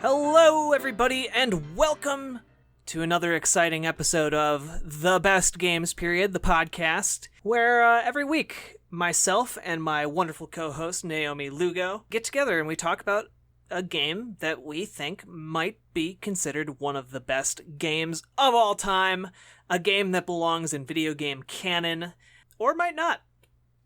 Hello, everybody, and welcome to another exciting episode of The Best Games Period, the podcast, where every week myself and my wonderful co-host Naomi Lugo get together and we talk about a game that we think might be considered one of the best games of all time, a game that belongs in video game canon, or might not.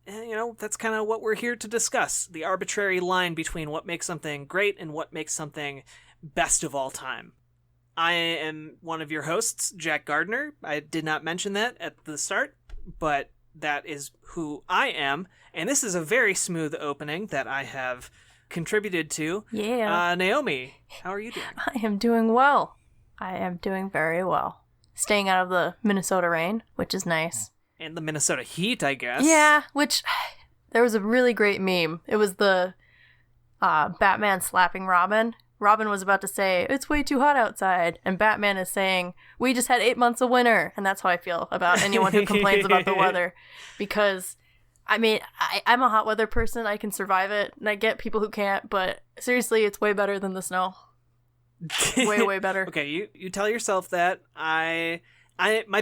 You know, that's kind of what we're here to discuss, the arbitrary line between what makes something great and what makes something best of all time. I am one of your hosts, Jack Gardner. I did not mention that at the start, but that is who I am, and this is a very smooth opening that I have contributed to. Yeah. Naomi, how are you doing? I am doing well. I am doing very well. Staying out of the Minnesota rain, which is nice. And the Minnesota heat, I guess. Yeah, which there was a really great meme. It was the Batman slapping Robin. Robin was about to say, "It's way too hot outside," and Batman is saying, "We just had 8 months of winter." And that's how I feel about anyone who complains about the weather. Because, I mean, I'm a hot weather person. I can survive it, and I get people who can't, but seriously, it's way better than the snow. Way better. Okay, you tell yourself that. My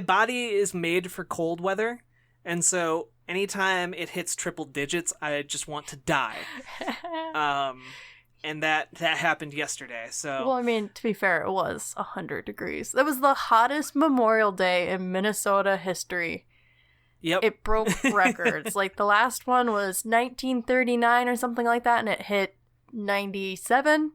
body is made for cold weather, and so anytime it hits triple digits, I just want to die. And that happened yesterday, so... Well, I mean, to be fair, it was 100 degrees. That was the hottest Memorial Day in Minnesota history. Yep. It broke records. Like, the last one was 1939 or something like that, and it hit 97.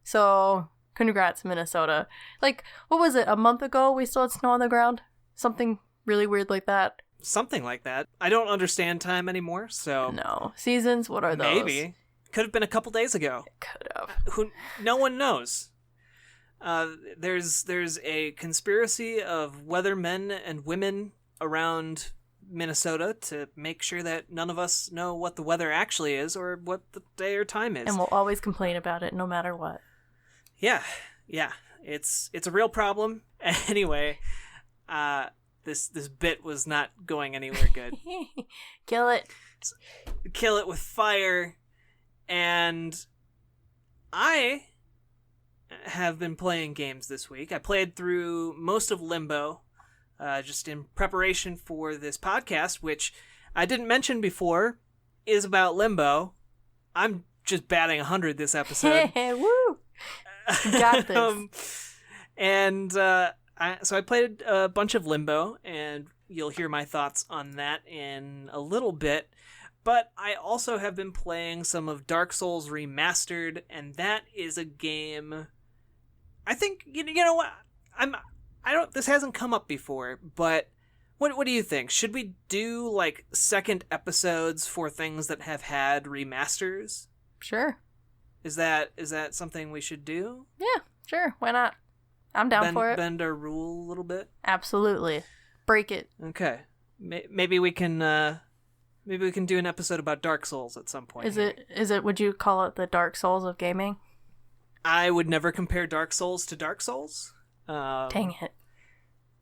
So, congrats, Minnesota. Like, what was it, a month ago we still had snow on the ground? Something really weird like that. Something like that. I don't understand time anymore, so... No. Seasons, what are those? Maybe. Could have been a couple days ago. It could have. No one knows. There's a conspiracy of weathermen and women around Minnesota to make sure that none of us know what the weather actually is or what the day or time is. And we'll always complain about it no matter what. Yeah. It's a real problem. Anyway, this bit was not going anywhere good. Kill it. Kill it with fire. And I have been playing games this week. I played through most of Limbo, just in preparation for this podcast, which I didn't mention before is about Limbo. I'm just batting 100 this episode. Woo! You got this. So I played a bunch of Limbo, and you'll hear my thoughts on that in a little bit. But I also have been playing some of Dark Souls Remastered, and that is a game. I think you know what this hasn't come up before, but what do you think? Should we do like second episodes for things that have had remasters? Sure. Is that something we should do? Yeah, sure. Why not? I'm down for it. Bend our rule a little bit. Absolutely. Break it. Okay. Maybe we can. Maybe we can do an episode about Dark Souls at some point. Is it, would you call it the Dark Souls of gaming? I would never compare Dark Souls to Dark Souls. Dang it.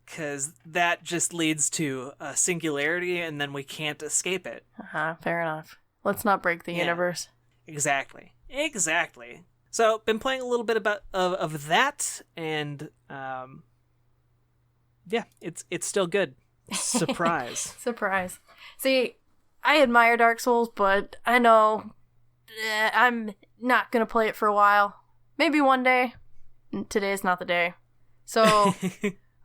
Because that just leads to a singularity and then we can't escape it. Fair enough. Let's not break the universe. Exactly. So, been playing a little bit of that, and it's still good. Surprise. Surprise. See, I admire Dark Souls, but I know I'm not going to play it for a while. Maybe one day. Today's not the day. So,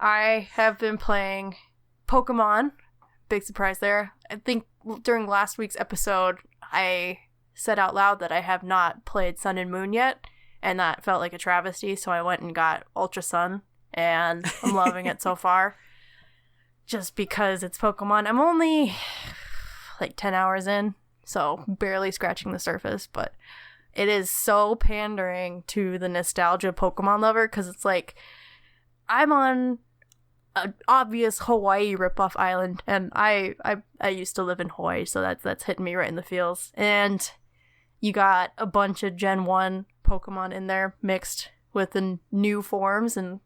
I have been playing Pokemon. Big surprise there. I think during last week's episode, I said out loud that I have not played Sun and Moon yet, and that felt like a travesty, so I went and got Ultra Sun, and I'm loving it so far. Just because it's Pokemon. I'm only like 10 hours in, so barely scratching the surface, but it is so pandering to the nostalgia Pokemon lover, because it's like, I'm on an obvious Hawaii ripoff island, and I used to live in Hawaii, so that's hitting me right in the feels, and you got a bunch of Gen 1 Pokemon in there mixed with the new forms, and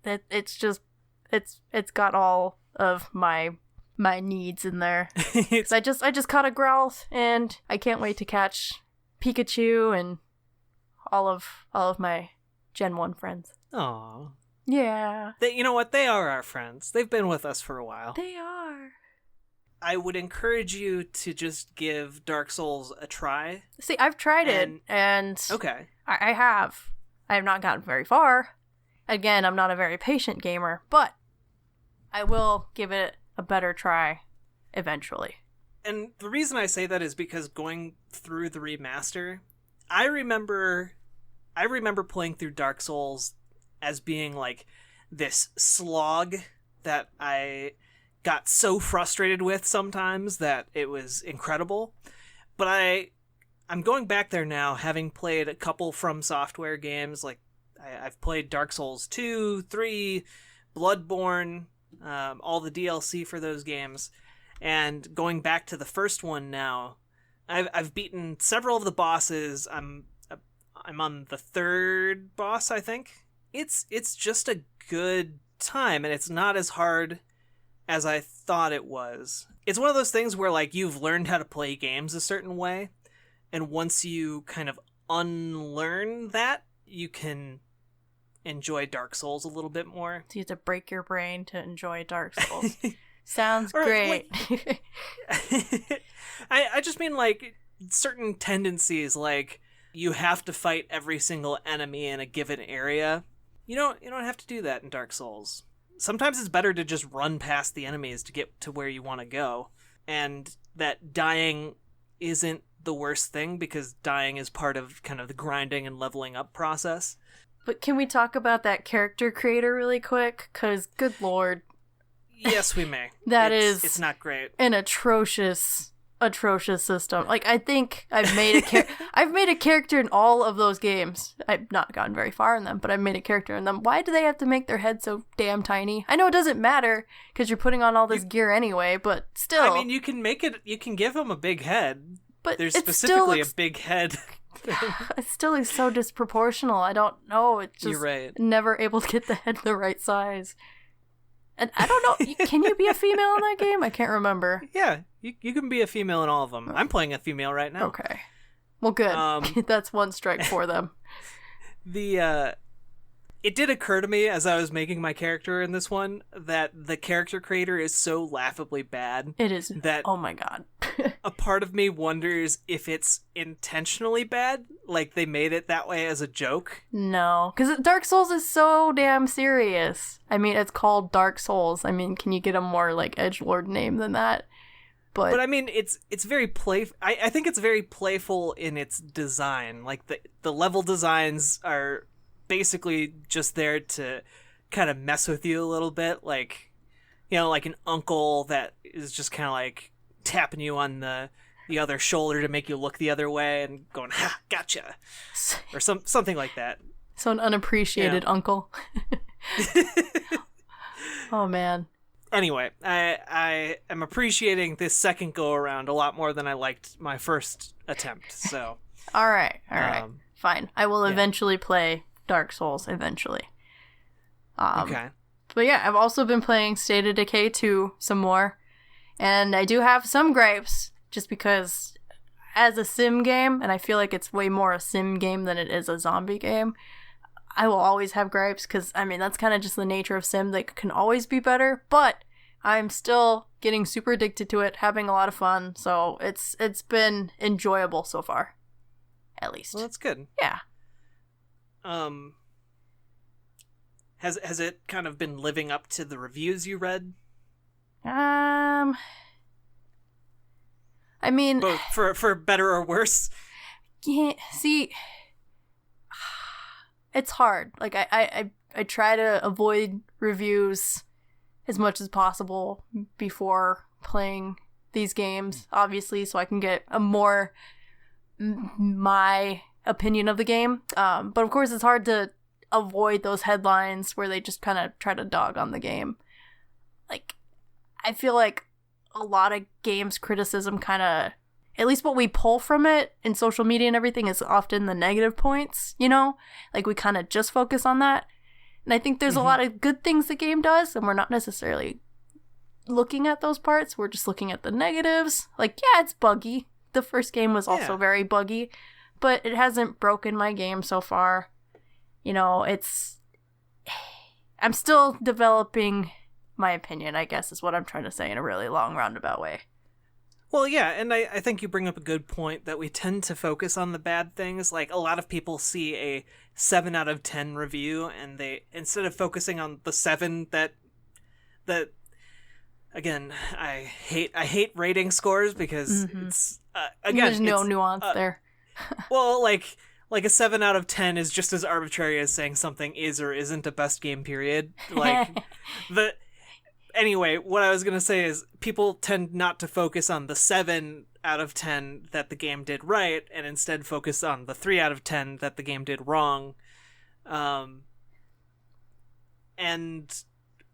it's got all of my needs in there. I just caught a Growlithe, and I can't wait to catch Pikachu and all of my Gen 1 friends. Aw. Yeah. You know what? They are our friends. They've been with us for a while. They are. I would encourage you to just give Dark Souls a try. See, I've tried it, and okay. I have. I have not gotten very far. Again, I'm not a very patient gamer, but I will give it a better try eventually. And the reason I say that is because going through the remaster, I remember playing through Dark Souls as being like this slog that I got so frustrated with sometimes that it was incredible. But I'm going back there now, having played a couple From Software games. Like I've played Dark Souls 2, 3, Bloodborne, all the DLC for those games, and going back to the first one now, I've beaten several of the bosses. I'm on the third boss, I think. It's just a good time, and it's not as hard as I thought it was. It's one of those things where, like, you've learned how to play games a certain way, and once you kind of unlearn that, you can enjoy Dark Souls a little bit more. So you have to break your brain to enjoy Dark Souls. Sounds Or, great. Like, I just mean, like, certain tendencies, like, you have to fight every single enemy in a given area. You don't have to do that in Dark Souls. Sometimes it's better to just run past the enemies to get to where you want to go. And that dying isn't the worst thing, because dying is part of kind of the grinding and leveling up process. But can we talk about that character creator really quick? Because, good lord. Yes, we may. It's not great. An atrocious system. Like, I think I've made a character in all of those games. I've not gotten very far in them, but I've made a character in them. Why do they have to make their head so damn tiny? I know it doesn't matter because you're putting on all this gear anyway, but still. I mean, you can give them a big head. But there's specifically a big head. It still looks so disproportional. I don't know. It's just You're right. Never able to get the head the right size. And I don't know, can you be a female in that game? I can't remember. Yeah, you can be a female in all of them. I'm playing a female right now. Okay. Well, good. That's one strike for them. It did occur to me as I was making my character in this one that the character creator is so laughably bad. It is. That oh my god. A part of me wonders if it's intentionally bad, like they made it that way as a joke. No, because Dark Souls is so damn serious. I mean, it's called Dark Souls. I mean, can you get a more like edgelord name than that? But I mean, it's very I think it's very playful in its design. Like the level designs are basically just there to kind of mess with you a little bit, like, you know, like an uncle that is just kind of like tapping you on the other shoulder to make you look the other way and going, ha, gotcha, or something like that. So an unappreciated uncle. Oh man. Anyway, I am appreciating this second go around a lot more than I liked my first attempt. So all right, fine. I will eventually play Dark Souls eventually. Okay. But yeah, I've also been playing State of Decay 2 some more, and I do have some gripes just because as a sim game, and I feel like it's way more a sim game than it is a zombie game, I will always have gripes because, I mean, that's kind of just the nature of sim. They can always be better, but I'm still getting super addicted to it, having a lot of fun, so it's been enjoyable so far, at least. Well, that's good. Yeah. Has it kind of been living up to the reviews you read? I mean, both for better or worse. Yeah, see, it's hard. Like I try to avoid reviews as much as possible before playing these games, obviously, so I can get a more my opinion of the game. But of course, it's hard to avoid those headlines where they just kind of try to dog on the game. Like, I feel like a lot of games criticism kind of, at least what we pull from it in social media and everything, is often the negative points, you know? Like, we kind of just focus on that. And I think there's a lot of good things the game does, and we're not necessarily looking at those parts. We're just looking at the negatives. Like, yeah, it's buggy. The first game was also very buggy, but it hasn't broken my game so far. I'm still developing my opinion, I guess, is what I'm trying to say in a really long roundabout way. Well, yeah, and I think you bring up a good point that we tend to focus on the bad things. Like, a lot of people see a 7 out of 10 review, and they, instead of focusing on the 7 that again, I hate rating scores because it's, again... There's no nuance there. Well, like a 7 out of 10 is just as arbitrary as saying something is or isn't a best game, period. Like, Anyway, what I was going to say is people tend not to focus on the 7 out of 10 that the game did right, and instead focus on the 3 out of 10 that the game did wrong. And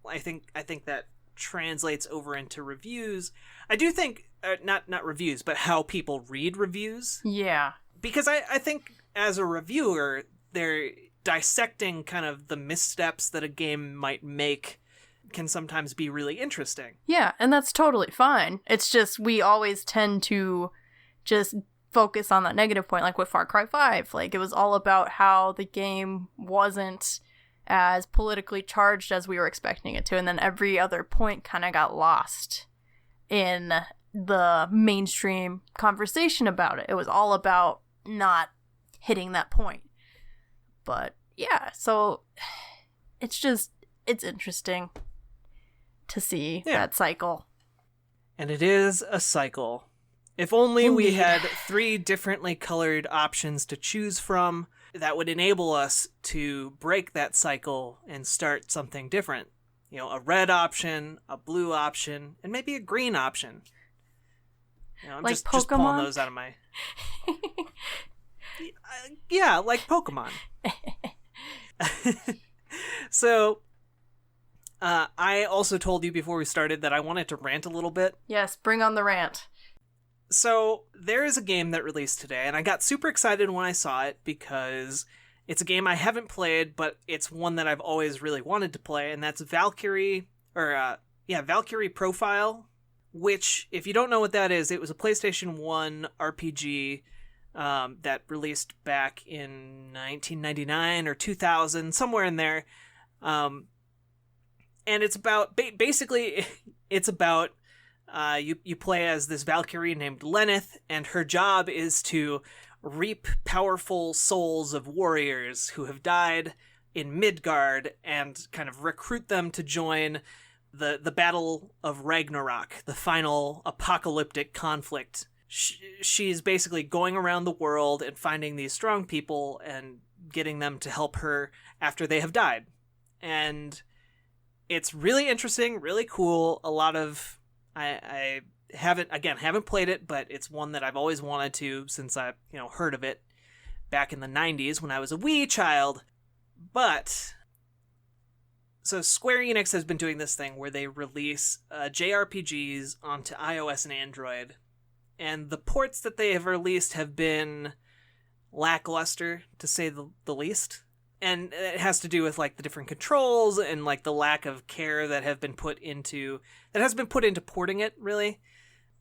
I think that translates over into reviews. I do think, not reviews, but how people read reviews. Yeah. Because I think as a reviewer, they're dissecting kind of the missteps that a game might make can sometimes be really interesting. Yeah, and that's totally fine. It's just we always tend to just focus on that negative point, like with Far Cry 5. Like, it was all about how the game wasn't as politically charged as we were expecting it to, and then every other point kind of got lost in the mainstream conversation about it. It was all about not hitting that point. But yeah, so it's interesting to see that cycle. And it is a cycle. If only we had 3 differently colored options to choose from, that would enable us to break that cycle and start something different. A red option, a blue option, and maybe a green option. I'm like just pulling those out of my... yeah, like Pokemon. So... I also told you before we started that I wanted to rant a little bit. Yes, bring on the rant. So, there is a game that released today, and I got super excited when I saw it because it's a game I haven't played, but it's one that I've always really wanted to play, and that's Valkyrie Profile, which, if you don't know what that is, it was a PlayStation 1 RPG that released back in 1999 or 2000, somewhere in there. And it's about, basically, it's about, you play as this Valkyrie named Lenneth, and her job is to reap powerful souls of warriors who have died in Midgard and kind of recruit them to join the Battle of Ragnarok, the final apocalyptic conflict. She's basically going around the world and finding these strong people and getting them to help her after they have died. And it's really interesting, really cool. A lot of... I haven't played it, but it's one that I've always wanted to since I, heard of it back in the 90s when I was a wee child. But... So Square Enix has been doing this thing where they release JRPGs onto iOS and Android. And the ports that they have released have been lackluster, to say the least. And it has to do with, the different controls and, the lack of care that has been put into porting it, really.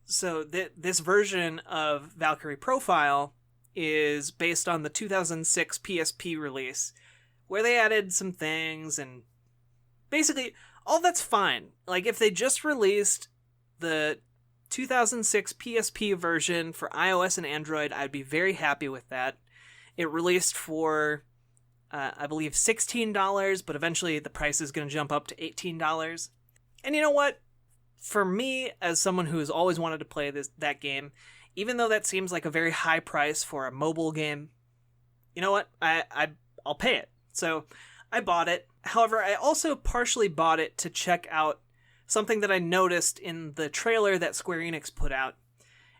So this version of Valkyrie Profile is based on the 2006 PSP release, where they added some things, and basically, all that's fine. If they just released the 2006 PSP version for iOS and Android, I'd be very happy with that. It released for... I believe $16, but eventually the price is going to jump up to $18. And you know what? For me, as someone who has always wanted to play that game, even though that seems like a very high price for a mobile game, you know what? I'll pay it. So I bought it. However, I also partially bought it to check out something that I noticed in the trailer that Square Enix put out,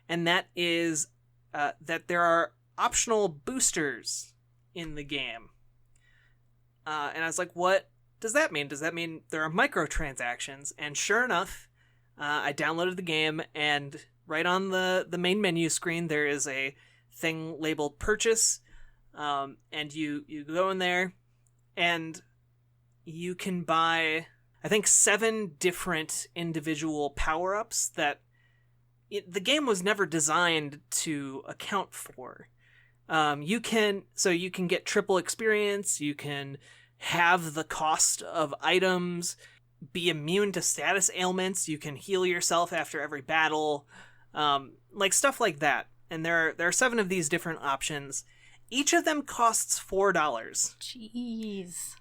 and that is that there are optional boosters in the game. And I was like, what does that mean? Does that mean there are microtransactions? And sure enough, I downloaded the game, and right on the main menu screen, there is a thing labeled purchase. And you go in there, and you can buy, I think, 7 different individual power-ups that the game was never designed to account for. You can get triple experience, you can have the cost of items, be immune to status ailments, you can heal yourself after every battle, like stuff like that. And there are 7 of these different options. Each of them costs $4. Jeez.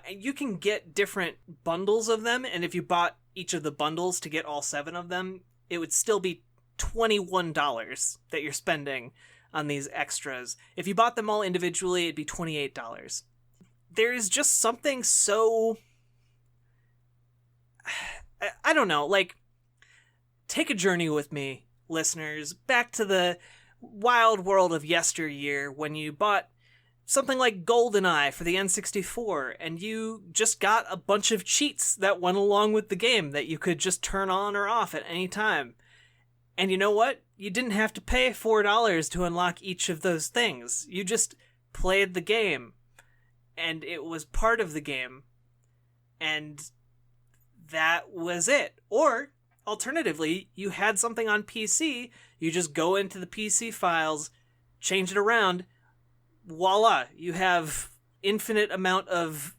You can get different bundles of them, and if you bought each of the bundles to get all 7 of them, it would still be $21 that you're spending on these extras. If you bought them all individually, it'd be $28. There's just something so... I don't know, like, take a journey with me, listeners, back to the wild world of yesteryear when you bought something like GoldenEye for the N64 and you just got a bunch of cheats that went along with the game that you could just turn on or off at any time. And you know what? You didn't have to pay $4 to unlock each of those things. You just played the game, and it was part of the game, and that was it. Or, alternatively, you had something on PC, you just go into the PC files, change it around, voila, you have infinite amount of,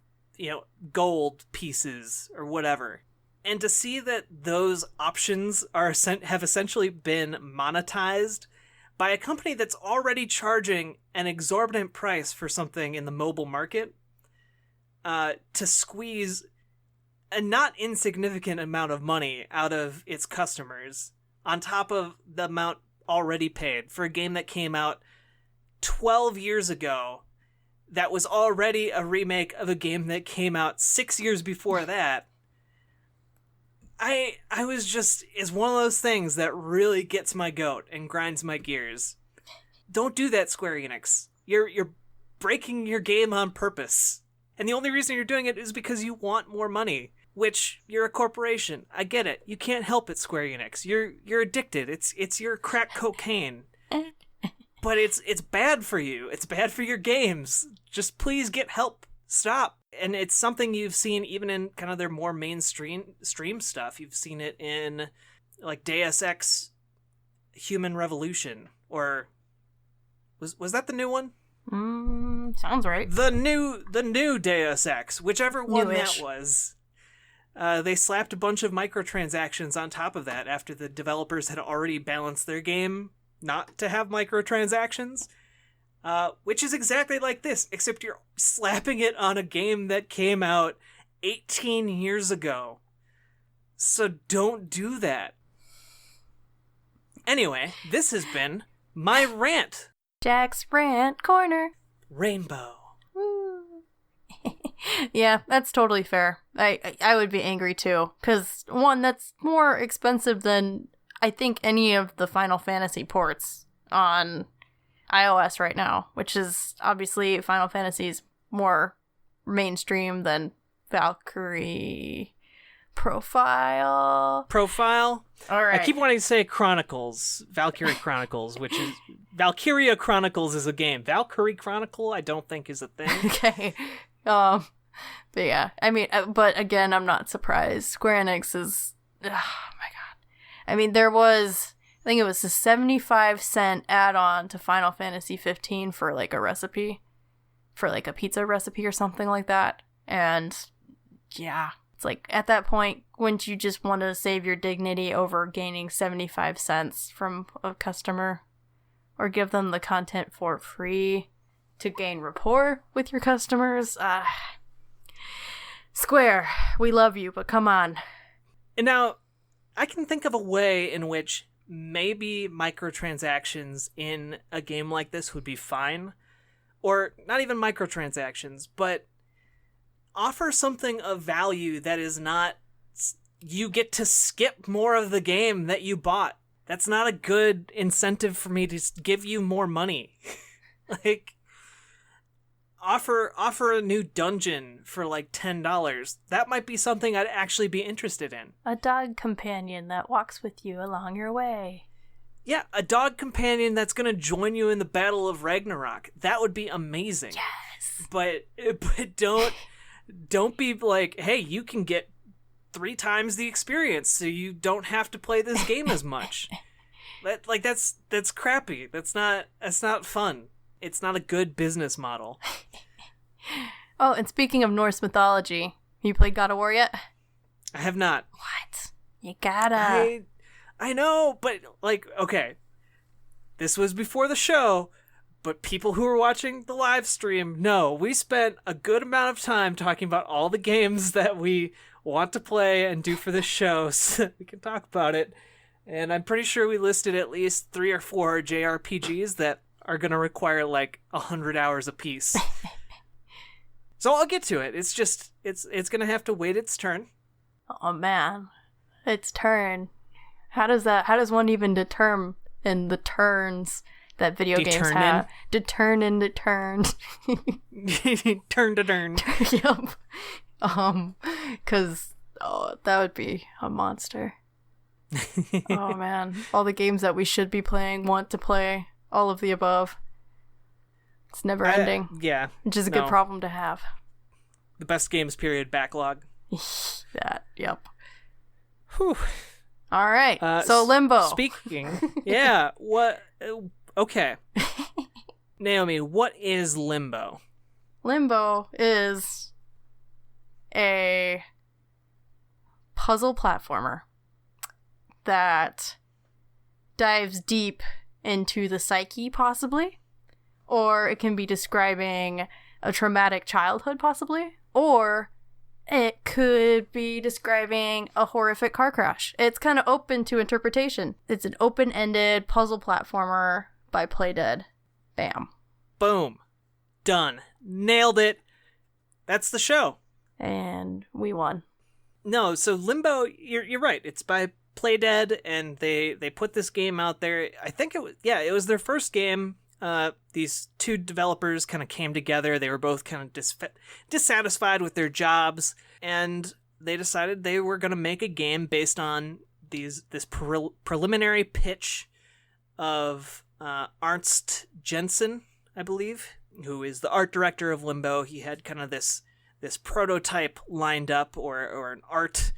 gold pieces or whatever. And to see that those options have essentially been monetized by a company that's already charging an exorbitant price for something in the mobile market, to squeeze a not insignificant amount of money out of its customers, on top of the amount already paid for a game that came out 12 years ago, that was already a remake of a game that came out 6 years before that. I was just, it's one of those things that really gets my goat and grinds my gears. Don't do that, Square Enix. You're breaking your game on purpose. And the only reason you're doing it is because you want more money, which you're a corporation. I get it. You can't help it, Square Enix. You're addicted. It's your crack cocaine. But it's bad for you. It's bad for your games. Just please get help. Stop. And it's something you've seen even in kind of their more mainstream stuff. You've seen it in like Deus Ex Human Revolution, or was that the new one? Sounds right. The new Deus Ex, whichever one Newish. that was. They slapped a bunch of microtransactions on top of that after the developers had already balanced their game not to have microtransactions. Which is exactly like this, except you're slapping it on a game that came out 18 years ago. So don't do that. Anyway, this has been my rant. Jack's Rant Corner. Rainbow. Woo. Yeah, that's totally fair. I would be angry too, because one, that's more expensive than I think any of the Final Fantasy ports on iOS right now, which is obviously Final Fantasy's more mainstream than Valkyrie Profile. All right. I keep wanting to say Chronicles, Valkyrie Chronicles, which is Valkyria Chronicles is a game. Valkyrie Chronicle, I don't think is a thing. Okay. But yeah, I mean, but again, I'm not surprised. Square Enix is, oh my god. I mean, there was, I think it was a 75-cent add-on to Final Fantasy 15 for like a recipe, for like a pizza recipe or something like that. And yeah, it's like at that point, wouldn't you just want to save your dignity over gaining 75 cents from a customer, or give them the content for free to gain rapport with your customers? Square, we love you, but come on. And now, I can think of a way in which maybe microtransactions in a game like this would be fine. Or not even microtransactions, but offer something of value that is not, you get to skip more of the game that you bought. That's not a good incentive for me to give you more money. Like, offer a new dungeon for like $10. That might be something I'd actually be interested in. A dog companion that walks with you along your way. Yeah, a dog companion that's going to join you in the Battle of Ragnarok. That would be amazing. Yes. But don't be like, hey, you can get 3 times the experience so you don't have to play this game as much. That's crappy. That's not fun. it's not a good business model. Oh, and speaking of Norse mythology, you played God of War yet? I have not. What? You gotta. I know, but like, okay, this was before the show, but people who were watching the live stream know we spent a good amount of time talking about all the games that we want to play and do for this show so that we can talk about it. And I'm pretty sure we listed at least 3 or 4 JRPGs that are going to require like 100 hours apiece. So I'll get to it. It's just, it's going to have to wait its turn. Oh man, its turn. How does one even determine the turns that video games have? Determine. Turn to turn. Yep. Cause that would be a monster. Oh man, all the games that we should be playing, want to play, all of the above. It's never ending. Yeah. Which is a good problem to have. The best games period backlog. That, yep. Whew. All right. So Limbo. Speaking. Yeah. What? Okay. Naomi, what is Limbo? Limbo is a puzzle platformer that dives deep into the psyche, possibly. Or it can be describing a traumatic childhood, possibly. Or it could be describing a horrific car crash. It's kind of open to interpretation. It's an open-ended puzzle platformer by Playdead. Bam. Boom. Done. Nailed it. That's the show. And we won. No, so Limbo, you're right. It's by Playdead, and they put this game out there. I think it was their first game. These 2 developers kind of came together. They were both kind of dissatisfied with their jobs, and they decided they were going to make a game based on this preliminary pitch of Ernst Jensen, I believe, who is the art director of Limbo. He had kind of this prototype lined up, or an art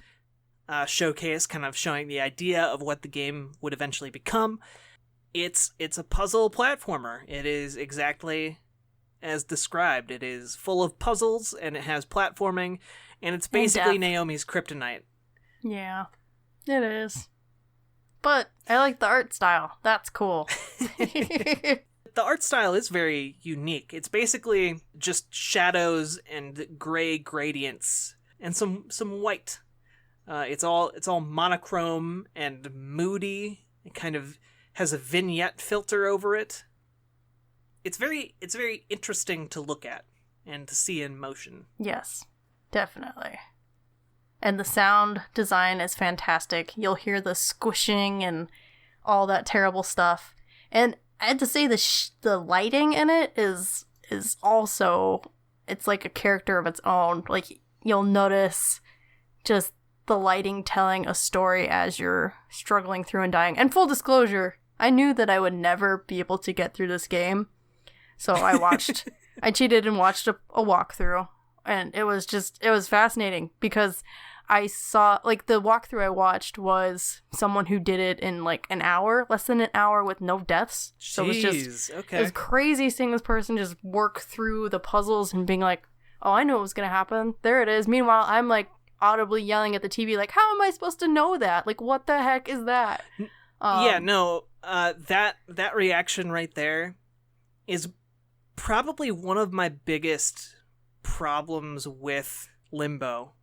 showcase, kind of showing the idea of what the game would eventually become. It's a puzzle platformer. It is exactly as described. It is full of puzzles, and it has platforming, and it's basically Naomi's kryptonite. Yeah, it is. But I like the art style. That's cool. The art style is very unique. It's basically just shadows and gray gradients and some white. It's all monochrome and moody. It kind of has a vignette filter over it. It's very interesting to look at and to see in motion. Yes, definitely. And the sound design is fantastic. You'll hear the squishing and all that terrible stuff. And I had to say the lighting in it is also, it's like a character of its own. Like, you'll notice just the lighting telling a story as you're struggling through and dying. And full disclosure, I knew that I would never be able to get through this game. So I cheated and watched a walkthrough. And it was fascinating because I saw, like, the walkthrough I watched was someone who did it in, like, an hour, less than an hour with no deaths. So Jeez, it was crazy seeing this person just work through the puzzles and being like, oh, I knew what was going to happen. There it is. Meanwhile, I'm, like, audibly yelling at the TV, like, how am I supposed to know that? Like, what the heck is that? That reaction right there is probably one of my biggest problems with Limbo.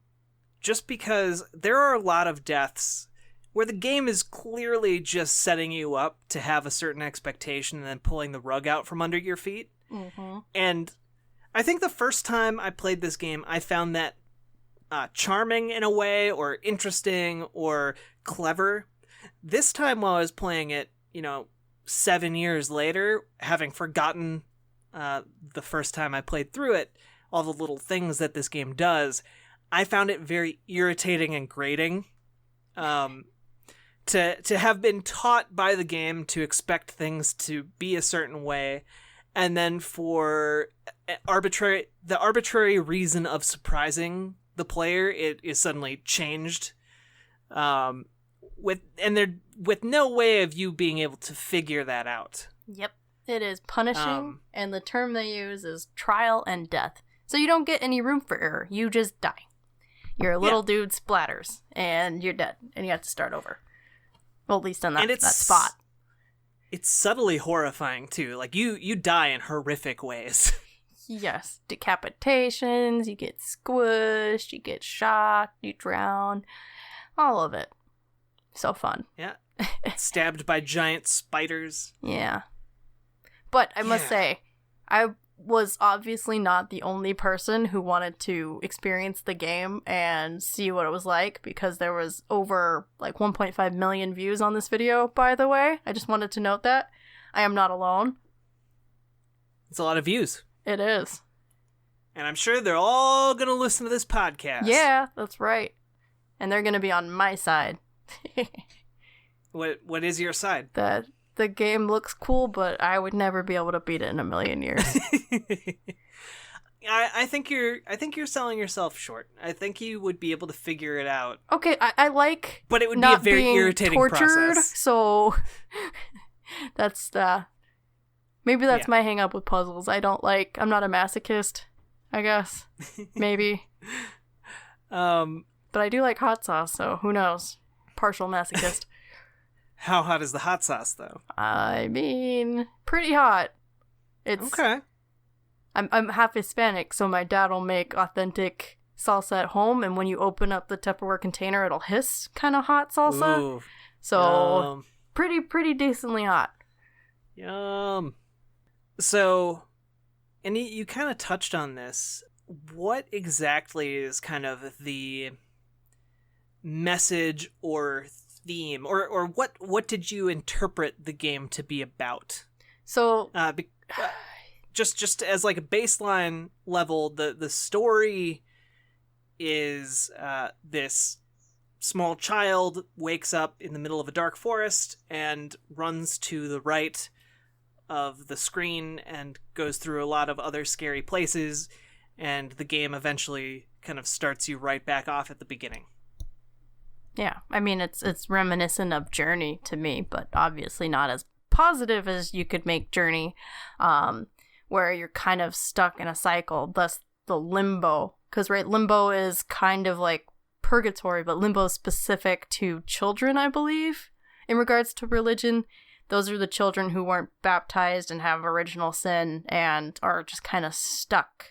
Just because there are a lot of deaths where the game is clearly just setting you up to have a certain expectation and then pulling the rug out from under your feet. Mm-hmm. And I think the first time I played this game, I found that charming in a way, or interesting, or clever. This time while I was playing it, 7 years later, having forgotten the first time I played through it, all the little things that this game does, I found it very irritating and grating. To have been taught by the game to expect things to be a certain way, and then for the arbitrary reason of surprising the player, it is suddenly changed. With no way of you being able to figure that out. Yep. It is punishing, and the term they use is trial and death. So you don't get any room for error. You just die. Your little dude splatters, and you're dead, and you have to start over. Well, at least on that spot. It's subtly horrifying, too. Like, you die in horrific ways. Yes. Decapitations, you get squished, you get shot, you drown. All of it. So fun. Yeah. Stabbed by giant spiders. Yeah. But I must say, I was obviously not the only person who wanted to experience the game and see what it was like, because there was over like 1.5 million views on this video, by the way. I just wanted to note that. I am not alone. It's a lot of views. It is. And I'm sure they're all going to listen to this podcast. Yeah, that's right. And they're going to be on my side. What is your side? That the game looks cool, but I would never be able to beat it in a million years. I think you're selling yourself short. I think you would be able to figure it out. Okay, I like, but it would not be a very being irritating tortured, process. So that's maybe that's my hang up with puzzles. I'm not a masochist, I guess. Maybe. But I do like hot sauce, so who knows? Partial masochist. How hot is the hot sauce, though? I mean, pretty hot. It's okay. I'm half Hispanic, so my dad will make authentic salsa at home, and when you open up the Tupperware container, it'll hiss kind of hot salsa. Ooh, so pretty decently hot. Yum. So, and you kind of touched on this. What exactly is kind of the message or theme, or what did you interpret the game to be about? So just as like a baseline level, the story is this small child wakes up in the middle of a dark forest and runs to the right of the screen and goes through a lot of other scary places, and the game eventually kind of starts you right back off at the beginning. Yeah, I mean, it's reminiscent of Journey to me, but obviously not as positive as you could make Journey, where you're kind of stuck in a cycle, thus the Limbo. Because, right, Limbo is kind of like purgatory, but Limbo is specific to children, I believe, in regards to religion. Those are the children who weren't baptized and have original sin and are just kind of stuck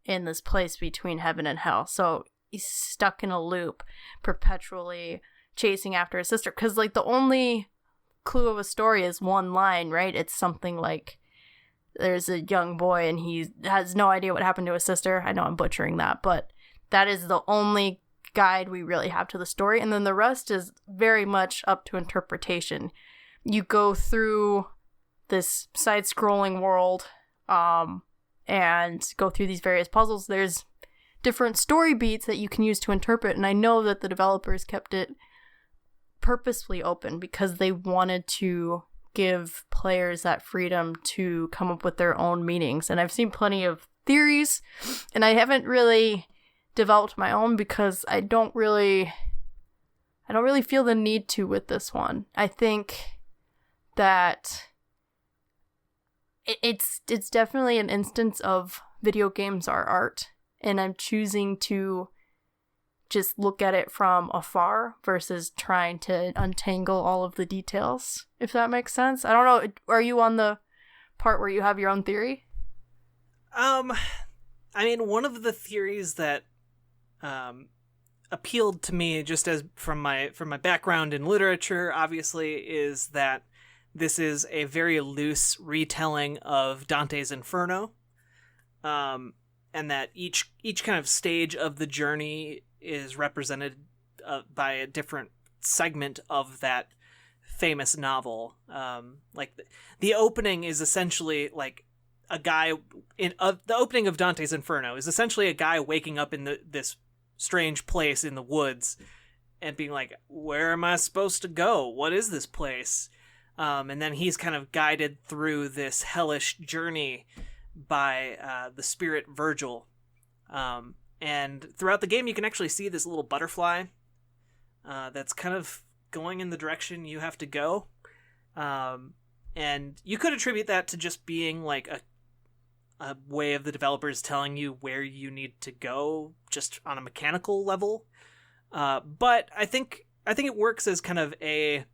in this place between heaven and hell. So he's stuck in a loop, perpetually chasing after his sister. Because, like, the only clue of a story is one line, right? It's something like, there's a young boy and he has no idea what happened to his sister. I know I'm butchering that, but that is the only guide we really have to the story. And then the rest is very much up to interpretation. You go through this side-scrolling world and go through these various puzzles. There's different story beats that you can use to interpret, and I know that the developers kept it purposefully open because they wanted to give players that freedom to come up with their own meanings. And I've seen plenty of theories, and I haven't really developed my own because I don't really feel the need to with this one. I think that it's definitely an instance of video games are art, and I'm choosing to just look at it from afar versus trying to untangle all of the details, if that makes sense. I don't know, are you on the part where you have your own theory? I mean, one of the theories that appealed to me, just as from my background in literature, obviously, is that this is a very loose retelling of Dante's Inferno, and that each kind of stage of the journey is represented by a different segment of that famous novel. Like the opening is essentially like a guy the opening of Dante's Inferno is essentially a guy waking up in this strange place in the woods and being like, where am I supposed to go? What is this place? And then he's kind of guided through this hellish journey by the spirit Virgil. And throughout the game, you can actually see this little butterfly that's kind of going in the direction you have to go. And you could attribute that to just being like a way of the developers telling you where you need to go just on a mechanical level. But I think it works as kind of a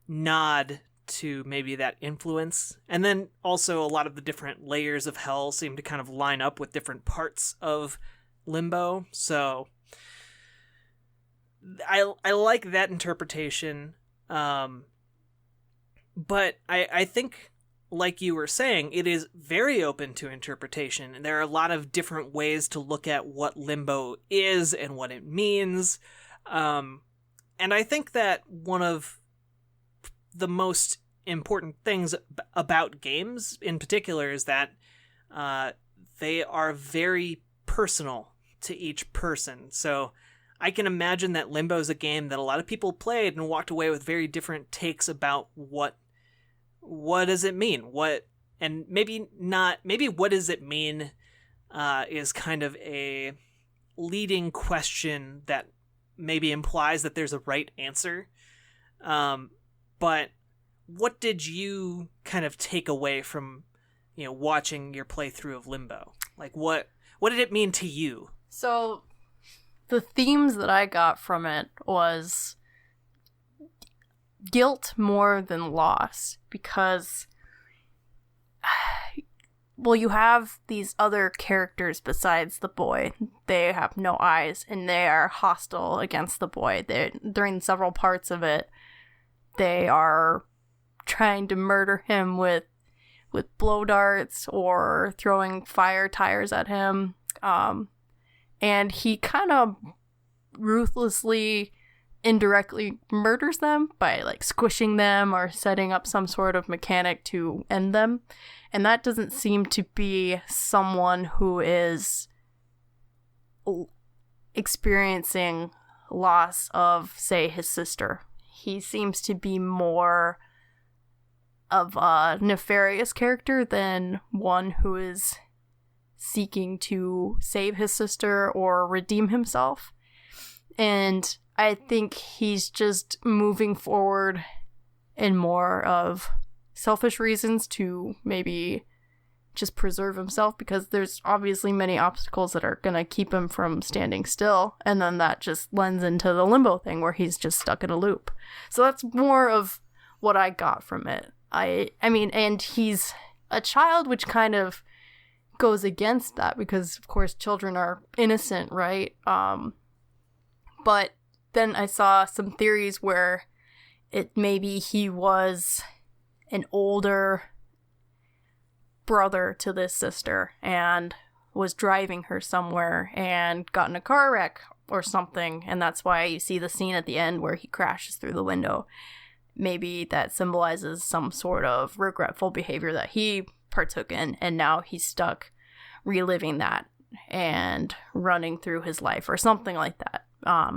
nod to maybe that influence. And then also a lot of the different layers of hell seem to kind of line up with different parts of Limbo. So I like that interpretation. But I think, like you were saying, it is very open to interpretation. And there are a lot of different ways to look at what Limbo is and what it means. And I think that one of the most important things about games in particular is that they are very personal to each person. So I can imagine that Limbo is a game that a lot of people played and walked away with very different takes about what does it mean? What does it mean is kind of a leading question that maybe implies that there's a right answer. But what did you kind of take away from, watching your playthrough of Limbo? Like what did it mean to you? So the themes that I got from it was guilt more than loss, because you have these other characters besides the boy. They have no eyes and they are hostile against the boy. During several parts of it, they are trying to murder him with blow darts or throwing fire tires at him. And he kind of ruthlessly, indirectly murders them by like squishing them or setting up some sort of mechanic to end them. And that doesn't seem to be someone who is experiencing loss of, say, his sister. He seems to be more of a nefarious character than one who is seeking to save his sister or redeem himself. And I think he's just moving forward in more of selfish reasons to maybe just preserve himself, because there's obviously many obstacles that are going to keep him from standing still. And then that just lends into the Limbo thing where he's just stuck in a loop. So that's more of what I got from it. I mean, and he's a child, which kind of goes against that because, of course, children are innocent, right? But then I saw some theories where maybe he was an older brother to this sister and was driving her somewhere and got in a car wreck or something, and that's why you see the scene at the end where he crashes through the window. Maybe that symbolizes some sort of regretful behavior that he partook in, and now he's stuck reliving that and running through his life or something like that.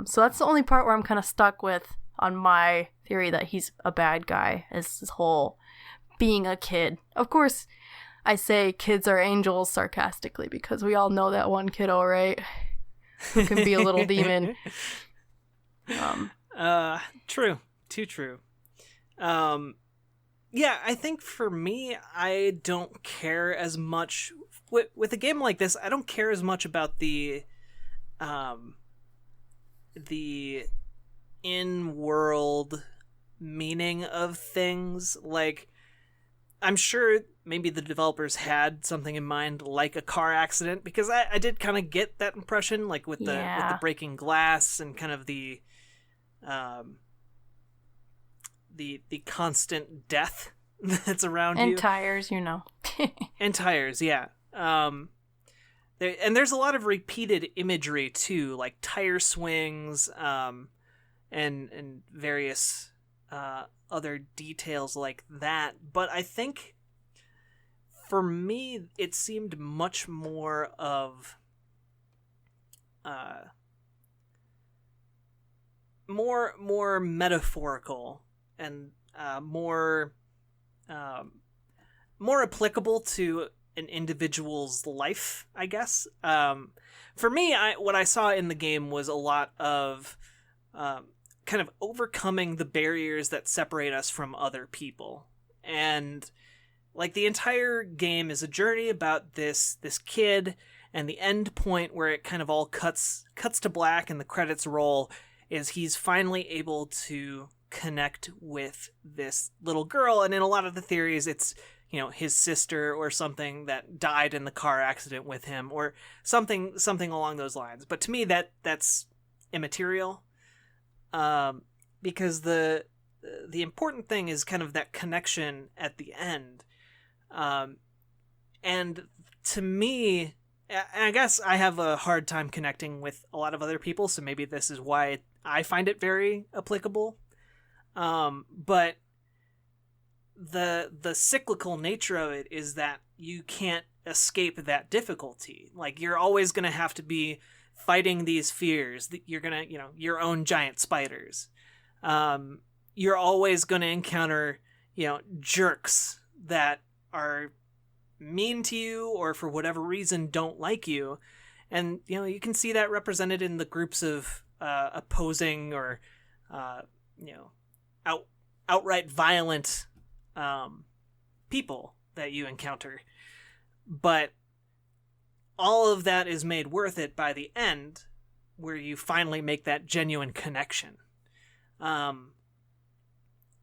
So that's the only part where I'm kind of stuck with on my theory that he's a bad guy, is this whole being a kid. Of course, I say kids are angels sarcastically because we all know that one kiddo, right? Who can be a little demon. True. Too true. Yeah, I think for me, I don't care as much with a game like this. I don't care as much about the in-world meaning of things. Like, I'm sure maybe the developers had something in mind, like a car accident, because I did kind of get that impression, like with the breaking glass and kind of the constant death that's around you. And tires, And tires, yeah. There's a lot of repeated imagery too, like tire swings, and various other details like that. But I think for me, it seemed much more of more metaphorical and more applicable to an individual's life, I guess. For me, what I saw in the game was a lot of kind of overcoming the barriers that separate us from other people. And like the entire game is a journey about this kid, and the end point where it kind of all cuts to black and the credits roll is he's finally able to connect with this little girl. And in a lot of the theories, it's, you know, his sister or something that died in the car accident with him, or something along those lines. But to me, that's immaterial, because the important thing is kind of that connection at the end. And to me, and I guess I have a hard time connecting with a lot of other people, so maybe this is why I find it very applicable. But the cyclical nature of it is that you can't escape that difficulty. Like, you're always going to have to be fighting these fears. You're going to, you know, your own giant spiders. You're always going to encounter, you know, jerks that are mean to you or for whatever reason don't like you. And, you know, you can see that represented in the groups of opposing or, you know, outright violent people that you encounter. But all of that is made worth it by the end, where you finally make that genuine connection.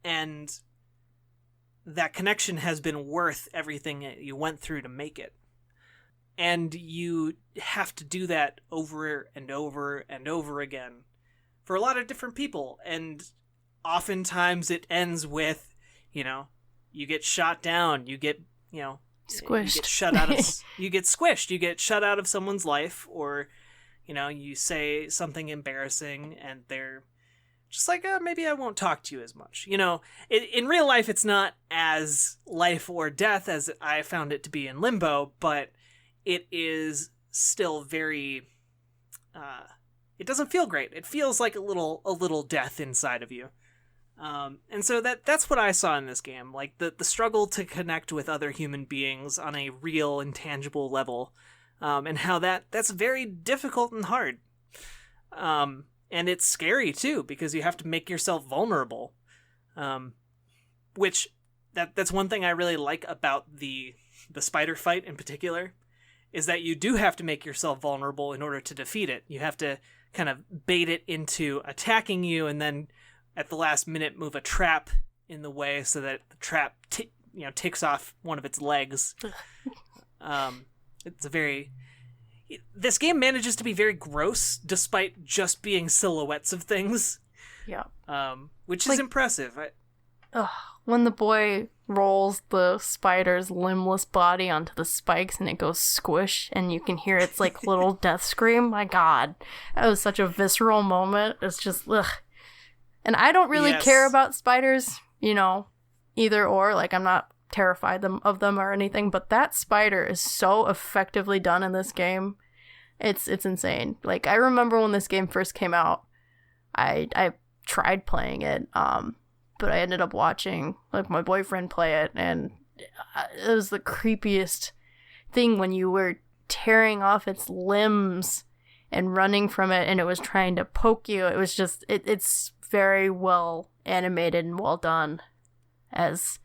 And that connection has been worth everything that you went through to make it. And you have to do that over and over and over again for a lot of different people. And oftentimes it ends with, you know, you get shot down, you get, you know, squished. You get shut out of, you get squished, you get shut out of someone's life, or, you know, you say something embarrassing and they're just like, maybe I won't talk to you as much. You know, in real life, it's not as life or death as I found it to be in Limbo, but it is still very, it doesn't feel great. It feels like a little death inside of you. And so that's what I saw in this game. Like the struggle to connect with other human beings on a real and tangible level, and how that's very difficult and hard. And it's scary too, because you have to make yourself vulnerable. Which that's one thing I really like about the spider fight in particular, is that you do have to make yourself vulnerable in order to defeat it. You have to kind of bait it into attacking you, and then at the last minute move a trap in the way so that the trap takes off one of its legs. This game manages to be very gross despite just being silhouettes of things. Yeah. Which is impressive. When the boy rolls the spider's limbless body onto the spikes and it goes squish and you can hear its like little death scream, my god. That was such a visceral moment. It's just ugh. And I don't really care about spiders, you know, either or. Like, I'm not terrified of them or anything, but that spider is so effectively done in this game. It's insane. Like, I remember when this game first came out, I tried playing it, but I ended up watching like my boyfriend play it, and it was the creepiest thing when you were tearing off its limbs and running from it, and it was trying to poke you. It was just it's very well animated and well done as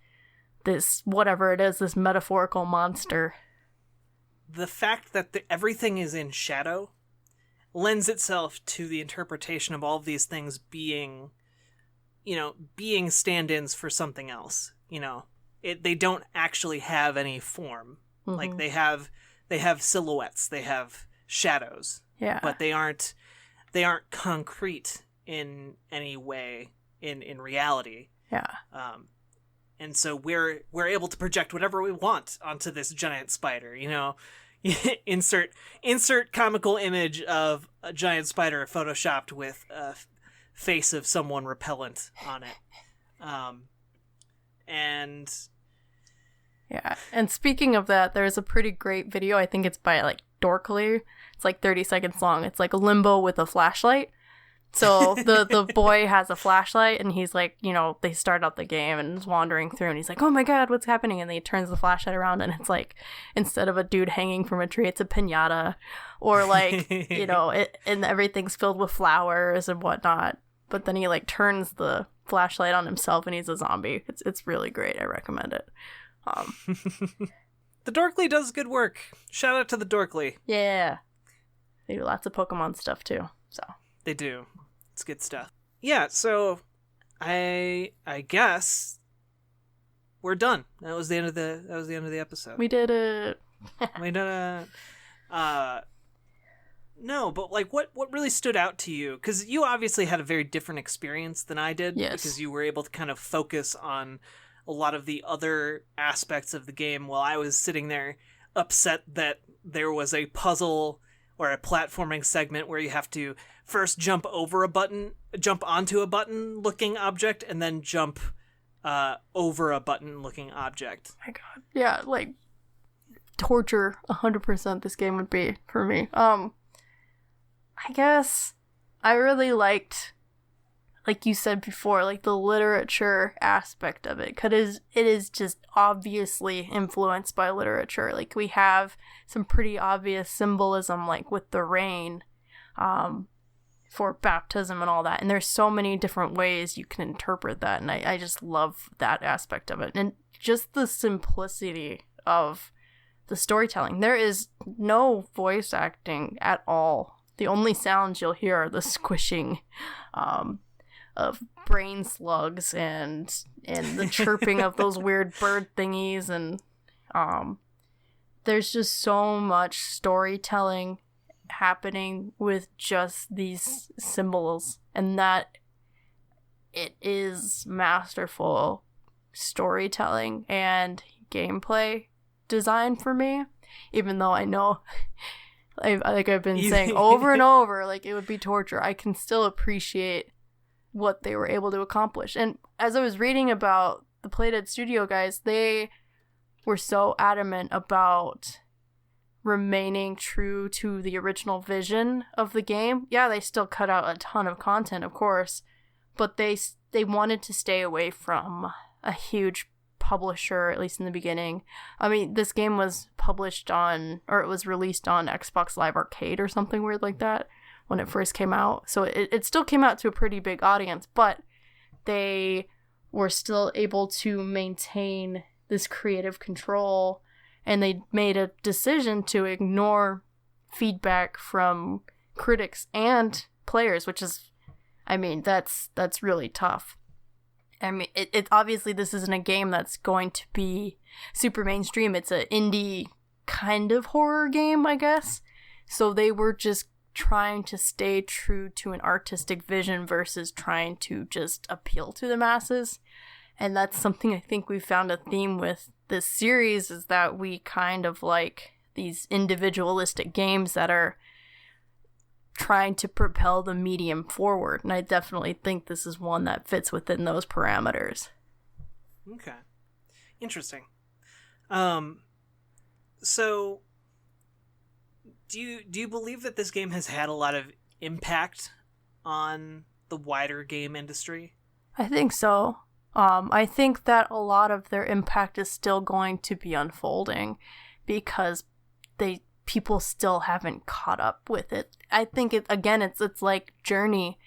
this, whatever it is, this metaphorical monster. The fact that everything is in shadow lends itself to the interpretation of all of these things being, you know, being stand-ins for something else. You know, they don't actually have any form. Mm-hmm. Like they have silhouettes, they have shadows. Yeah. But they aren't concrete in any way in reality. Yeah. And so we're able to project whatever we want onto this giant spider, you know. insert comical image of a giant spider photoshopped with a face of someone repellent on it. And yeah. And speaking of that, there's a pretty great video. I think it's by like Dorkly. It's like 30 seconds long. It's like Limbo with a flashlight. So the boy has a flashlight, and he's like, you know, they start out the game and is wandering through, and he's like, oh my god, what's happening? And then he turns the flashlight around, and it's like, instead of a dude hanging from a tree, it's a piñata, or like, you know, and everything's filled with flowers and whatnot. But then he like turns the flashlight on himself and he's a zombie. It's really great. I recommend it. The Dorkly does good work. Shout out to the Dorkly. Yeah. They do lots of Pokemon stuff too. So they do. It's good stuff. Yeah, so I guess we're done. That was the end of the episode. We did it. We did it. No, but like what really stood out to you? Because you obviously had a very different experience than I did. Yes. Because you were able to kind of focus on a lot of the other aspects of the game while I was sitting there upset that there was a puzzle or a platforming segment where you have to first jump onto a button looking object and then jump over a button looking object. My God. Yeah, like torture 100% this game would be for me. I guess I really liked, like you said before, like the literature aspect of it, because it is just obviously influenced by literature. Like we have some pretty obvious symbolism, like with the rain, for baptism and all that. And there's so many different ways you can interpret that, and I just love that aspect of it. And just the simplicity of the storytelling. There is no voice acting at all. The only sounds you'll hear are the squishing, of brain slugs and the chirping of those weird bird thingies, and there's just so much storytelling happening with just these symbols, and that it is masterful storytelling and gameplay design for me, even though I know like I've been saying over and over, like it would be torture. I can still appreciate what they were able to accomplish. And as I was reading about the Playdead studio guys, they were so adamant about remaining true to the original vision of the game. Yeah, they still cut out a ton of content, of course, but they wanted to stay away from a huge publisher, at least in the beginning. I mean, this game was released on Xbox Live Arcade or something weird like that when it first came out. So it still came out to a pretty big audience, but they were still able to maintain this creative control, and they made a decision to ignore feedback from critics and players, which is, I mean, that's really tough. I mean, it obviously this isn't a game that's going to be super mainstream. It's an indie kind of horror game, I guess. So they were just trying to stay true to an artistic vision versus trying to just appeal to the masses. And that's something I think we found a theme with this series, is that we kind of like these individualistic games that are trying to propel the medium forward. And I definitely think this is one that fits within those parameters. Okay. Interesting. So do you believe that this game has had a lot of impact on the wider game industry? I think so. I think that a lot of their impact is still going to be unfolding because people still haven't caught up with it. I think it's like Journey.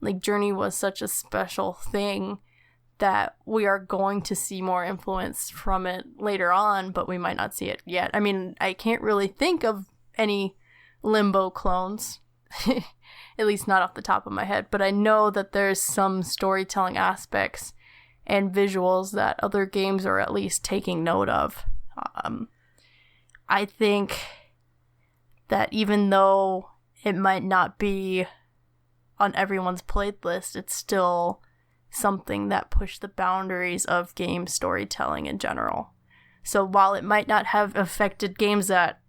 Like Journey was such a special thing that we are going to see more influence from it later on, but we might not see it yet. I mean, I can't really think of any Limbo clones, at least not off the top of my head, but I know that there's some storytelling aspects and visuals that other games are at least taking note of. I think that even though it might not be on everyone's played list, it's still something that pushed the boundaries of game storytelling in general. So while it might not have affected games that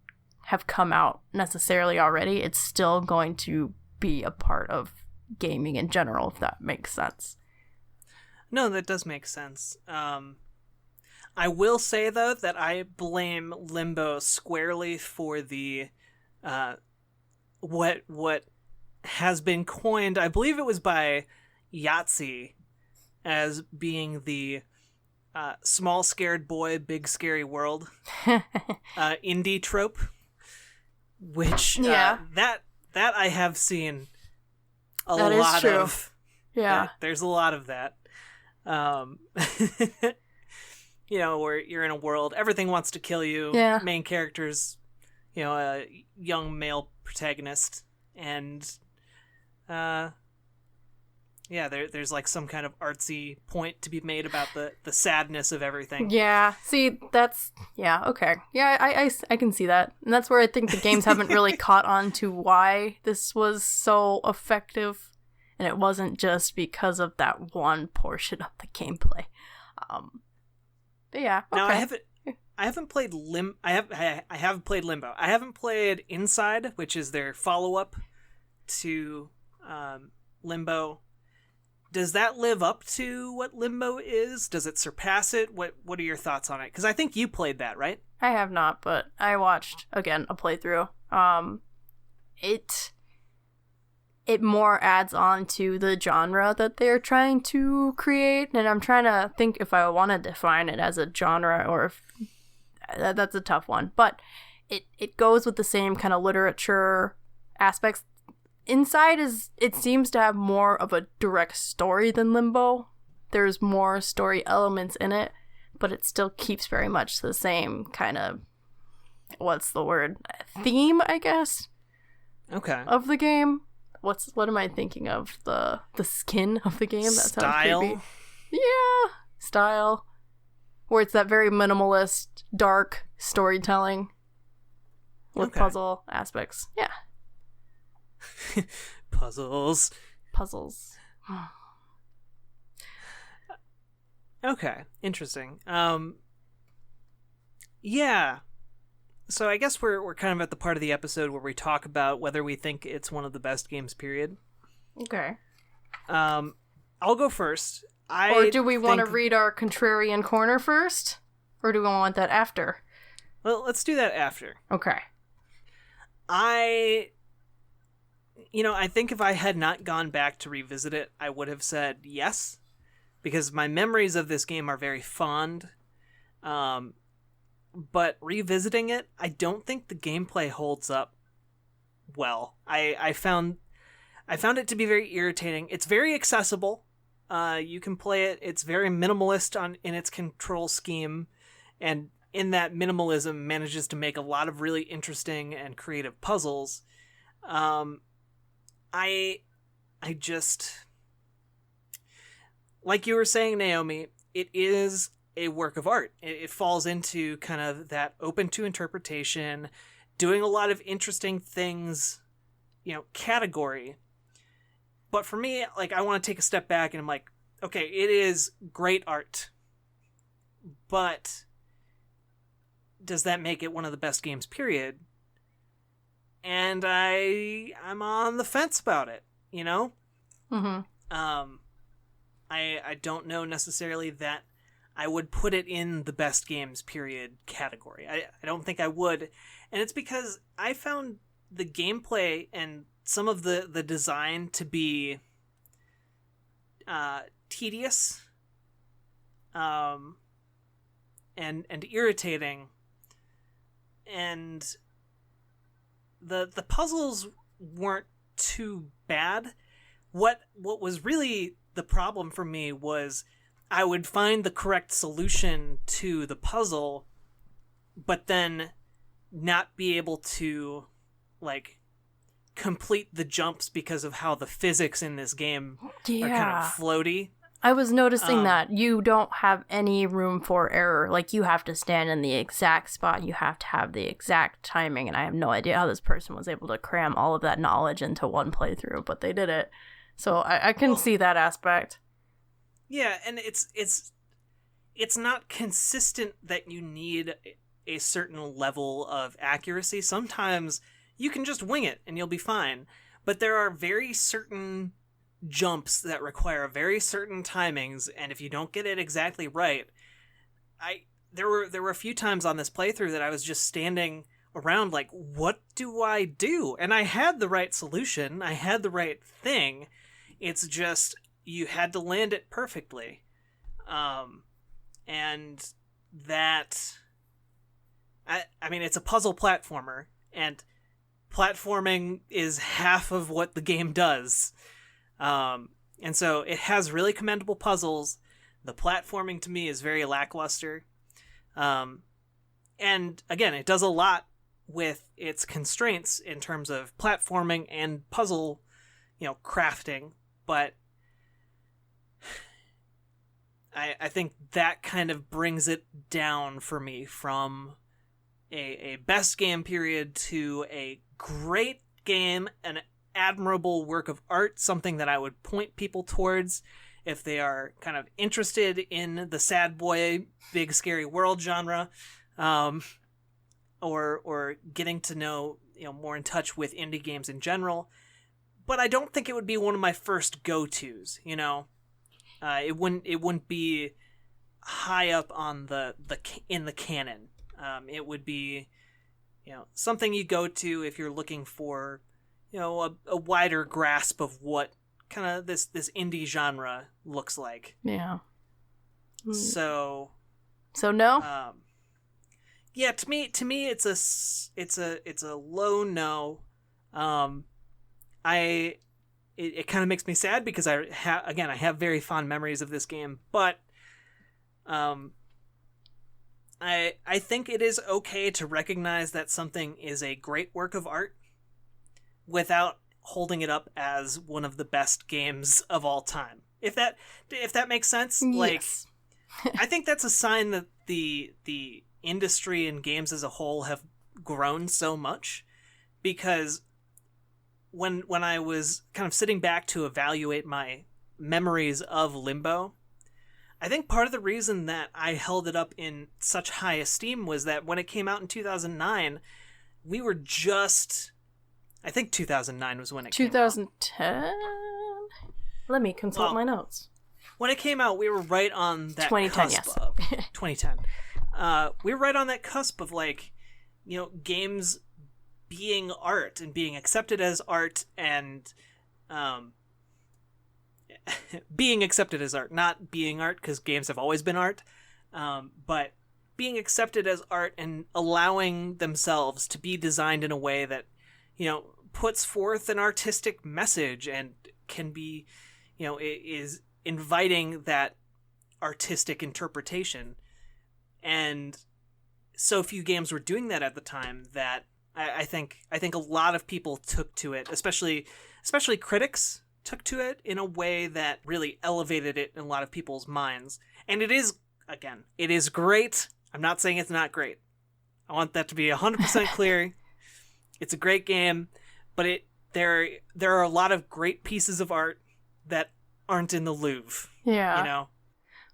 have come out necessarily already, it's still going to be a part of gaming in general, if that makes sense. No, that does make sense. I will say, though, that I blame Limbo squarely for the what has been coined, I believe it was by Yahtzee, as being the small scared boy, big scary world indie trope, which that I have seen a lot of. Yeah, there's a lot of that. Um, where you're in a world, everything wants to kill you. Yeah. Main character's, a young male protagonist, and there's like some kind of artsy point to be made about the sadness of everything. Yeah, see, okay. Yeah, I can see that. And that's where I think the games haven't really caught on to why this was so effective. And it wasn't just because of that one portion of the gameplay. But yeah, okay. Now I haven't played I have played Limbo. I haven't played Inside, which is their follow-up to Limbo. Does that live up to what Limbo is? Does it surpass it? What are your thoughts on it? Because I think you played that, right? I have not, but I watched, again, a playthrough. It more adds on to the genre that they're trying to create, and I'm trying to think if I want to define it as a genre or if that's a tough one. But it goes with the same kind of literature aspects. Inside it seems to have more of a direct story than Limbo. There's more story elements in it, but it still keeps very much the same kind of, what's the word? Theme, I guess. Okay. Of the game. What am I thinking of? The skin of the game? That Style? sounds creepy. Yeah. Style. Where it's that very minimalist, dark storytelling with puzzle aspects. Yeah. Puzzles. Okay, interesting. Yeah. So I guess we're kind of at the part of the episode where we talk about whether we think it's one of the best games, period. Okay. I'll go first. Or do we want to read our contrarian corner first? Or do we want that after? Well, let's do that after. Okay. I think if I had not gone back to revisit it, I would have said yes, because my memories of this game are very fond. But revisiting it, I don't think the gameplay holds up well. I found it to be very irritating. It's very accessible. You can play it. It's very minimalist in its control scheme, and in that minimalism manages to make a lot of really interesting and creative puzzles. I just, like you were saying, Naomi, it is a work of art. It falls into kind of that open to interpretation, doing a lot of interesting things, category. But for me, like, I want to take a step back and I'm like, okay, it is great art, but does that make it one of the best games, period? And I'm on the fence about it, Mm-hmm. I don't know necessarily that I would put it in the best games, period category. I don't think I would. And it's because I found the gameplay and some of the design to be tedious and irritating. And the puzzles weren't too bad. What was really the problem for me was I would find the correct solution to the puzzle, but then not be able to, like, complete the jumps because of how the physics in this game are kind of floaty. I was noticing that you don't have any room for error. Like, you have to stand in the exact spot. You have to have the exact timing. And I have no idea how this person was able to cram all of that knowledge into one playthrough, but they did it. So I can see that aspect. Yeah, and it's not consistent that you need a certain level of accuracy. Sometimes you can just wing it and you'll be fine. But there are very certain jumps that require very certain timings, and if you don't get it exactly right, there were a few times on this playthrough that I was just standing around like, what do I do? And I had the right solution, I had the right thing, it's just you had to land it perfectly. And that, I mean, it's a puzzle platformer, and platforming is half of what the game does. And so it has really commendable puzzles. The platforming to me is very lackluster. And again, it does a lot with its constraints in terms of platforming and puzzle, crafting. But I think that kind of brings it down for me from a best game period to a great game, an admirable work of art, something that I would point people towards if they are kind of interested in the sad boy, big scary world genre, or getting to know, more in touch with indie games in general. But I don't think it would be one of my first go-tos, It wouldn't be high up on in the canon. It would be, something you go to if you're looking for, a wider grasp of what kind of this indie genre looks like. Yeah. So no. Yeah, to me, it's a low no. It kind of makes me sad because I have very fond memories of this game, but I think it is okay to recognize that something is a great work of art without holding it up as one of the best games of all time. If that makes sense, yes. I think that's a sign that the industry and games as a whole have grown so much, because when I was kind of sitting back to evaluate my memories of Limbo, I think part of the reason that I held it up in such high esteem was that when it came out in 2009, we were just... I think 2009 was when it came out. 2010? Let me consult my notes. When it came out, we were right on that 2010, cusp yes. of... 2010. We were right on that cusp of, games being art and being accepted as art and being accepted as art, not being art, because games have always been art, but being accepted as art and allowing themselves to be designed in a way that, puts forth an artistic message and can be, is inviting that artistic interpretation. And so few games were doing that at the time that I think a lot of people took to it, especially critics took to it in a way that really elevated it in a lot of people's minds. And it is great. I'm not saying it's not great. I want that to be 100% clear. It's a great game, but there are a lot of great pieces of art that aren't in the Louvre. Yeah.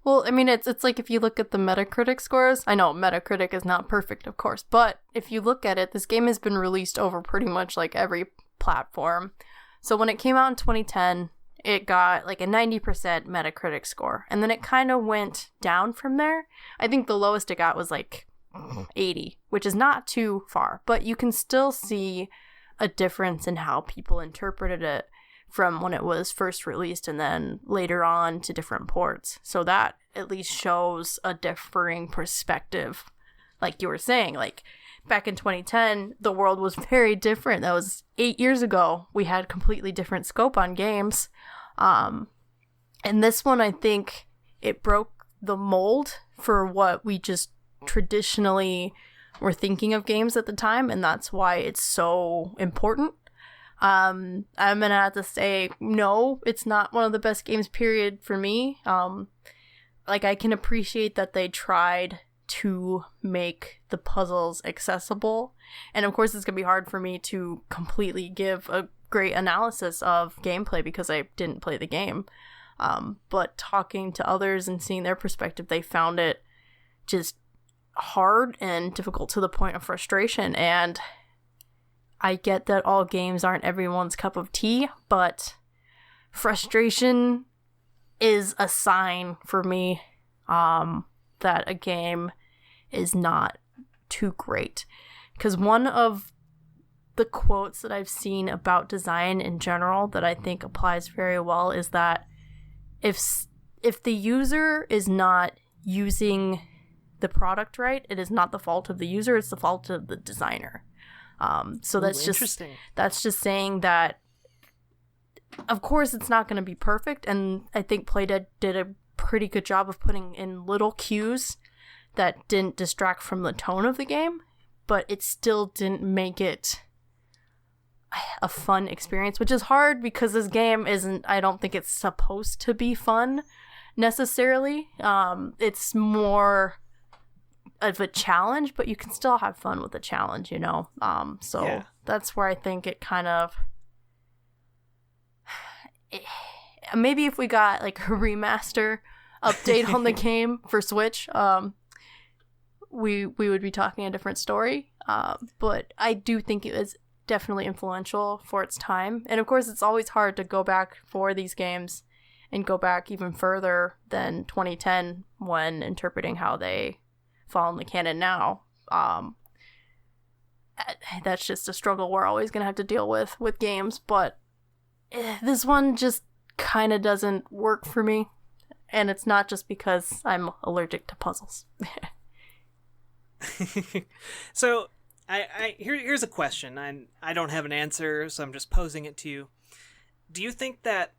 Well, I mean, it's like if you look at the Metacritic scores, I know Metacritic is not perfect, of course, but if you look at it, this game has been released over pretty much like every platform. So when it came out in 2010, it got like a 90% Metacritic score, and then it kind of went down from there. I think the lowest it got was like 80, which is not too far, but you can still see a difference in how people interpreted it from when it was first released and then later on to different ports. So that at least shows a differing perspective. Like you were saying, like back in 2010, the world was very different. That was 8 years ago. We had completely different scope on games. And this one, I think it broke the mold for what we just traditionally were thinking of games at the time, and that's why it's so important. I'm gonna have to say, no, it's not one of the best games, period, for me. I can appreciate that they tried to make the puzzles accessible, and of course it's gonna be hard for me to completely give a great analysis of gameplay because I didn't play the game. But talking to others and seeing their perspective, they found it just hard and difficult to the point of frustration. And I get that all games aren't everyone's cup of tea, but frustration is a sign for me that a game is not too great. Because one of the quotes that I've seen about design in general that I think applies very well is that if the user is not using the product right, it is not the fault of the user, it's the fault of the designer. So that's just saying that of course it's not going to be perfect, and I think Playdead did a pretty good job of putting in little cues that didn't distract from the tone of the game, but it still didn't make it a fun experience, which is hard because this game I don't think it's supposed to be fun necessarily. It's more of a challenge, but you can still have fun with the challenge, so that's where I think it kind of maybe if we got like a remaster update on the game for Switch, we would be talking a different story, but I do think it was definitely influential for its time. And of course it's always hard to go back for these games and go back even further than 2010 when interpreting how they fall in the canon now. That's just a struggle we're always going to have to deal with games, but this one just kind of doesn't work for me, and it's not just because I'm allergic to puzzles. So here's a question. I don't have an answer, so I'm just posing it to you. Do you think that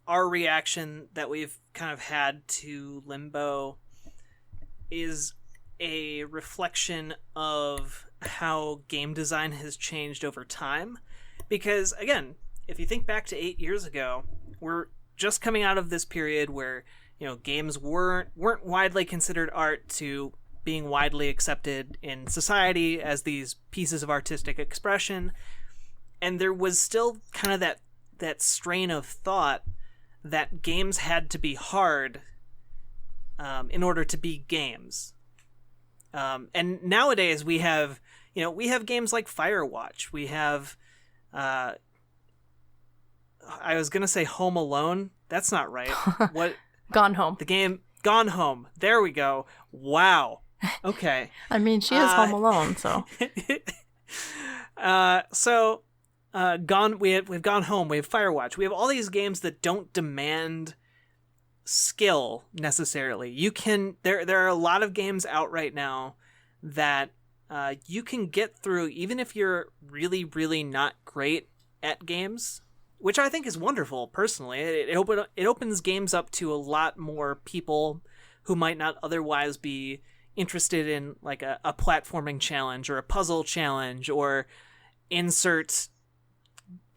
our reaction that we've kind of had to Limbo is a reflection of how game design has changed over time? Because, again, if you think back to 8 years ago, we're just coming out of this period where, games weren't widely considered art to being widely accepted in society as these pieces of artistic expression. And there was still kind of that strain of thought that games had to be hard in order to be games. And nowadays we have games like Firewatch. We have, I was going to say Home Alone. That's not right. What? Gone Home. The game Gone Home. There we go. Wow. Okay. I mean, she is home alone, so. We've Gone Home. We have Firewatch. We have all these games that don't demand skill necessarily. There are a lot of games out right now that you can get through even if you're really, really not great at games, which I think is wonderful personally. It opens games up to a lot more people who might not otherwise be interested in like a platforming challenge or a puzzle challenge or insert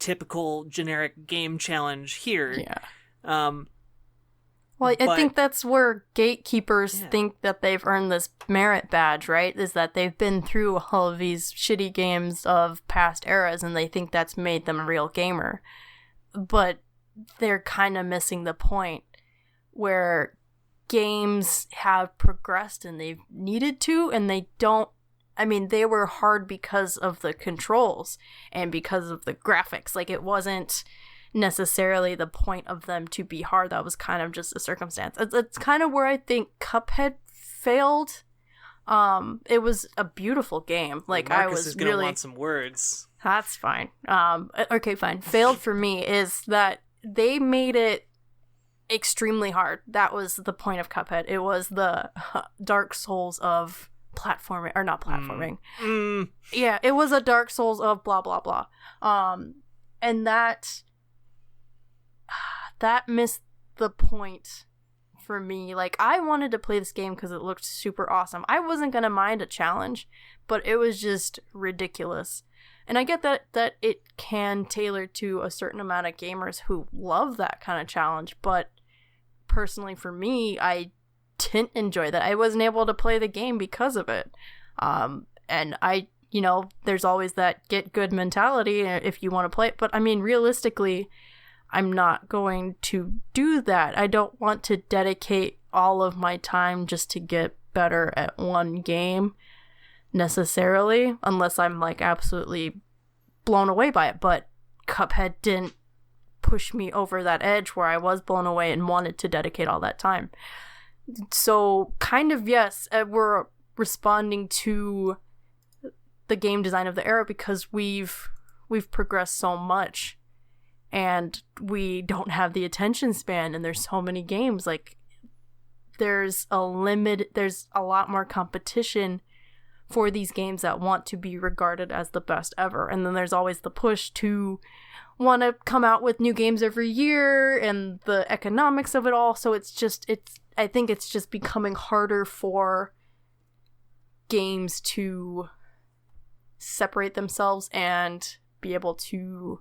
typical generic game challenge here. Yeah. Well, I think that's where gatekeepers think that they've earned this merit badge, right? Is that they've been through all of these shitty games of past eras and they think that's made them a real gamer. But they're kind of missing the point where games have progressed and they've needed to, and they don't. I mean, they were hard because of the controls and because of the graphics. Like, it wasn't necessarily the point of them to be hard. That was kind of just a circumstance. It's kind of where I think Cuphead failed. It was a beautiful game. Like, Marcus I was is gonna really want some words. That's fine. Okay, fine. Failed for me is that they made it extremely hard. That was the point of Cuphead. It was the Dark Souls of platforming, or not platforming. Yeah, it was a Dark Souls of blah blah blah. And that missed the point for me. Like, I wanted to play this game because it looked super awesome. I wasn't gonna mind a challenge, but it was just ridiculous. And I get that it can tailor to a certain amount of gamers who love that kind of challenge, but personally for me, I didn't enjoy that. I wasn't able to play the game because of it. And there's always that get good mentality if you want to play it. But I mean, realistically, I'm not going to do that. I don't want to dedicate all of my time just to get better at one game necessarily, unless I'm like absolutely blown away by it. But Cuphead didn't push me over that edge where I was blown away and wanted to dedicate all that time. So kind of, yes, we're responding to the game design of the era because we've progressed so much and we don't have the attention span, and there's so many games. Like, there's a lot more competition for these games that want to be regarded as the best ever. And then there's always the push to want to come out with new games every year and the economics of it all. So I think it's just becoming harder for games to separate themselves and be able to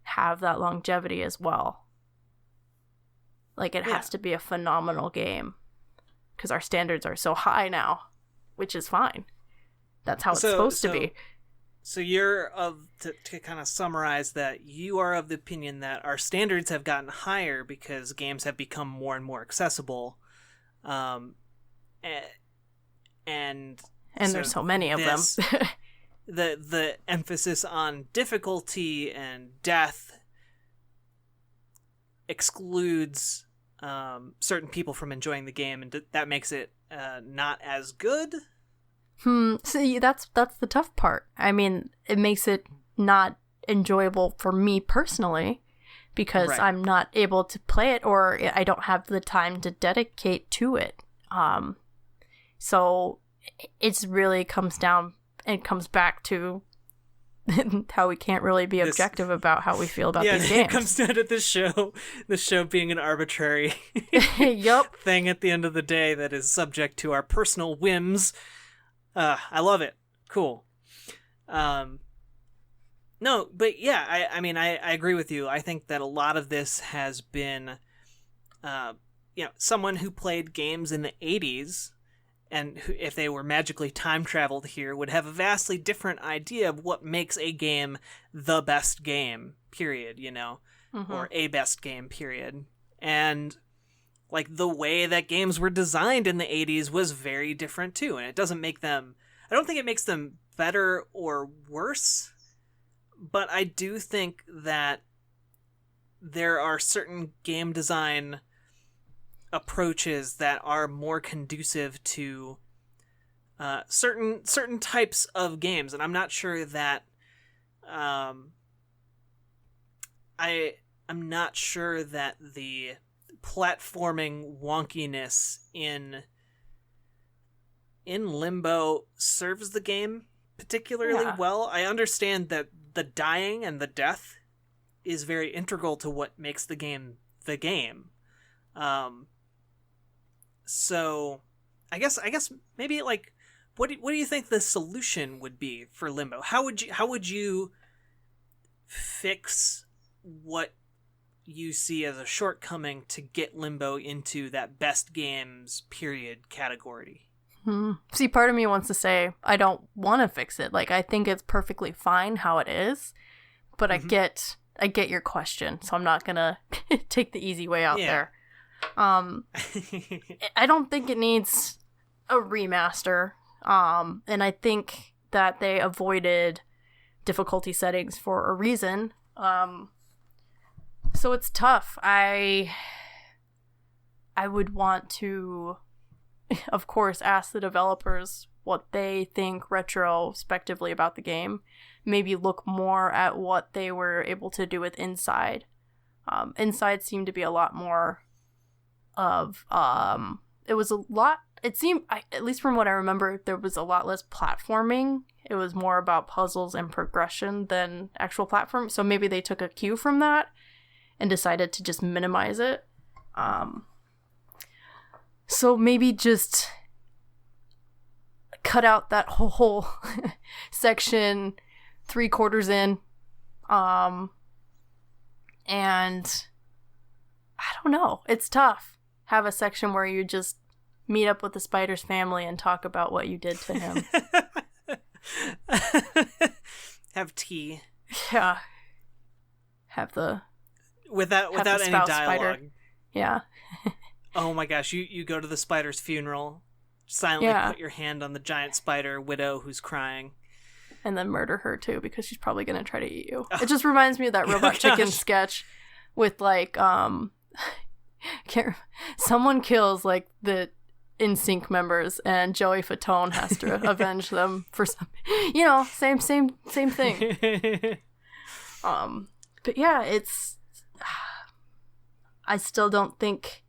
have that longevity as well. Like, it has to be a phenomenal game because our standards are so high now, which is fine. That's how it's supposed to be. So you're to kind of summarize that, you are of the opinion that our standards have gotten higher because games have become more and more accessible. And there's so many of them. the emphasis on difficulty and death excludes certain people from enjoying the game, and that makes it not as good. See, that's the tough part. I mean, it makes it not enjoyable for me personally because I'm not able to play it, or I don't have the time to dedicate to it. So it really comes back to how we can't really be objective about how we feel about these games. It comes down to the show being an arbitrary thing at the end of the day that is subject to our personal whims. I love it. Cool. No, but yeah, I mean, I agree with you. I think that a lot of this has been, someone who played games in the 80s, and who, if they were magically time traveled here, would have a vastly different idea of what makes a game the best game, period, or a best game, period. And like, the way that games were designed in the 80s was very different too, and it doesn't make them, I don't think it makes them better or worse, but I do think that there are certain game design approaches that are more conducive to certain types of games, and I'm not sure that I'm not sure that the platforming wonkiness in Limbo serves the game particularly well. I understand that the dying and the death is very integral to what makes the game the game. So I guess maybe, like, what do you think the solution would be for Limbo? How would you fix what you see as a shortcoming to get Limbo into that best games period category? See, part of me wants to say I don't want to fix it. Like, I think it's perfectly fine how it is, but I get your question, so I'm not gonna take the easy way out there. I don't think it needs a remaster, and I think that they avoided difficulty settings for a reason. So it's tough. I would want to, of course, ask the developers what they think retrospectively about the game. Maybe look more at what they were able to do with Inside. Inside seemed to be a lot more of, it was a lot, it seemed, at least from what I remember, there was a lot less platforming. It was more about puzzles and progression than actual platform. So maybe they took a cue from that and decided to just minimize it. So maybe just cut out that whole section 3/4 in. And I don't know. It's tough. Have a section where you just meet up with the spider's family and talk about what you did to him. Have tea. Yeah. Have without any dialogue. Spider. Yeah. Oh my gosh, you go to the spider's funeral, silently put your hand on the giant spider widow who's crying. And then murder her too, because she's probably gonna try to eat you. It just reminds me of that Robot Chicken sketch with, like, someone kills, like, the NSYNC members, and Joey Fatone has to avenge them for some, same thing. But yeah, I still don't think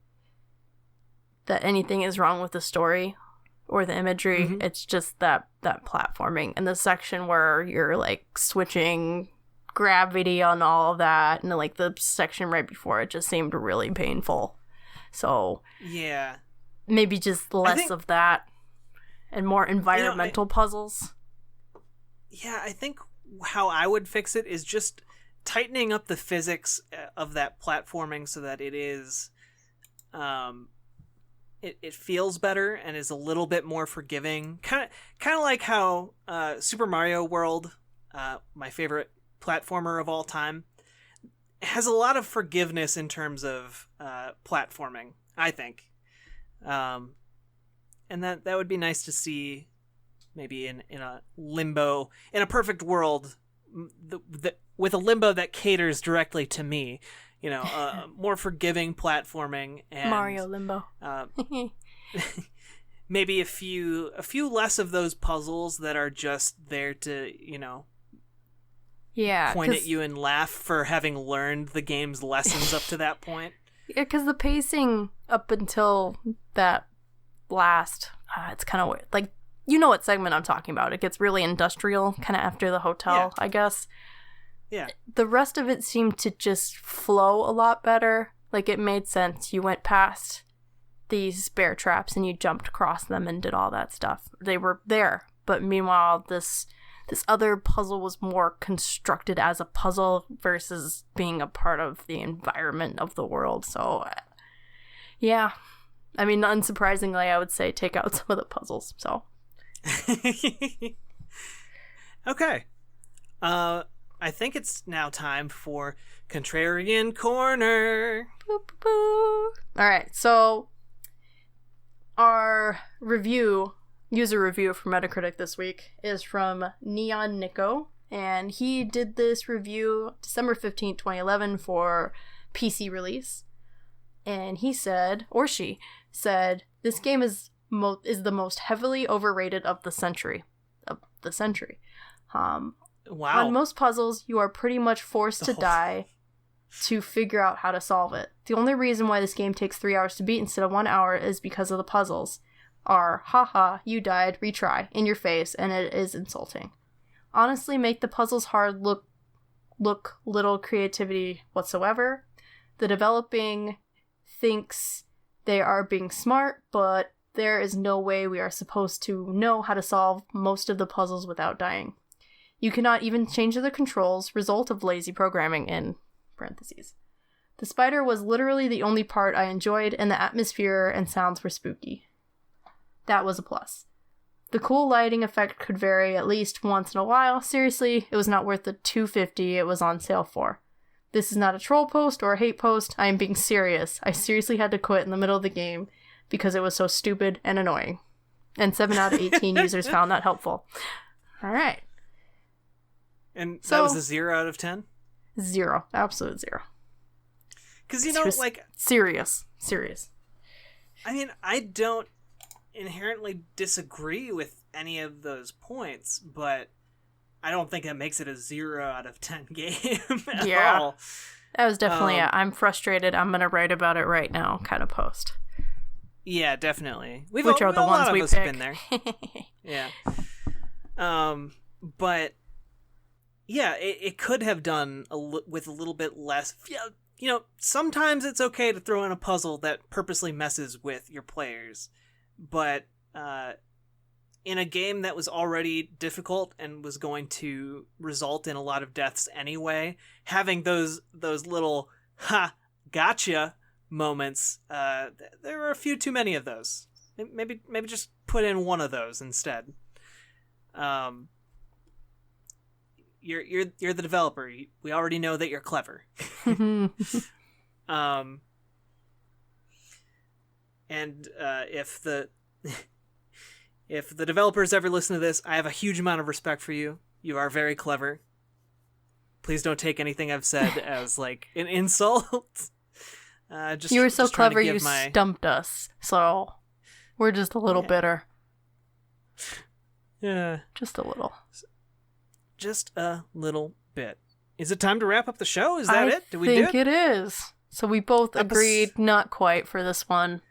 that anything is wrong with the story or the imagery. It's just that platforming and the section where you're, like, switching gravity on all of that, and like the section right before it just seemed really painful. So yeah, maybe just less of that and more environmental puzzles. Yeah, I think how I would fix it is just tightening up the physics of that platforming so that it is it feels better and is a little bit more forgiving, kind of like how Super Mario World, my favorite platformer of all time, has a lot of forgiveness in terms of platforming, I think. And that would be nice to see maybe in a Limbo, in a perfect world, with a Limbo that caters directly to me, more forgiving platforming and Mario Limbo. Maybe a few less of those puzzles that are just there to, point at you and laugh for having learned the game's lessons up to that point. Yeah, because the pacing up until that last, it's kind of weird. Like, you know what segment I'm talking about. It gets really industrial kind of after the hotel, I guess. Yeah. The rest of it seemed to just flow a lot better. Like, it made sense. You went past these bear traps and you jumped across them and did all that stuff. They were there. But meanwhile, this other puzzle was more constructed as a puzzle versus being a part of the environment of the world. So, yeah. I mean, unsurprisingly, I would say take out some of the puzzles. So. Okay. I think it's now time for Contrarian Corner. Boop, boop, boop. All right, so our user review for Metacritic this week is from Neon Nico, and he did this review December 15th, 2011 for PC release. And he said, or she said, this game is the most heavily overrated of the century. Wow. On most puzzles, you are pretty much forced to die to figure out how to solve it. The only reason why this game takes 3 hours to beat instead of 1 hour is because of the puzzles are, haha, you died, retry, in your face, and it is insulting. Honestly, make the puzzles hard look little creativity whatsoever. The developing thinks they are being smart, but there is no way we are supposed to know how to solve most of the puzzles without dying. You cannot even change the controls, result of lazy programming, in parentheses. The spider was literally the only part I enjoyed, and the atmosphere and sounds were spooky. That was a plus. The cool lighting effect could vary at least once in a while. Seriously, it was not worth the $2.50 it was on sale for. This is not a troll post or a hate post. I am being serious. I seriously had to quit in the middle of the game because it was so stupid and annoying. And 7 out of 18 users found that helpful. All right. And that was a 0 out of 10? 0. Absolute 0. Because, Serious. I mean, I don't inherently disagree with any of those points, but I don't think that makes it a 0 out of 10 game at all. That was definitely I'm frustrated, I'm going to write about it right now kind of post. Yeah, definitely. Which are the ones we pick. Been there. Yeah. But yeah, it could have done with a little bit less. Sometimes it's okay to throw in a puzzle that purposely messes with your players, but in a game that was already difficult and was going to result in a lot of deaths anyway, having those little gotcha moments, there were a few too many of those. Maybe just put in one of those instead. You're the developer. We already know that you're clever. And if the developers ever listen to this, I have a huge amount of respect for you. You are very clever. Please don't take anything I've said as like an insult. You were so clever you stumped us, so we're just a little bitter. Yeah. Just a little. Just a little bit. Is it time to wrap up the show? Is that it? Did we do it? I think it is. So we both agreed not quite for this one.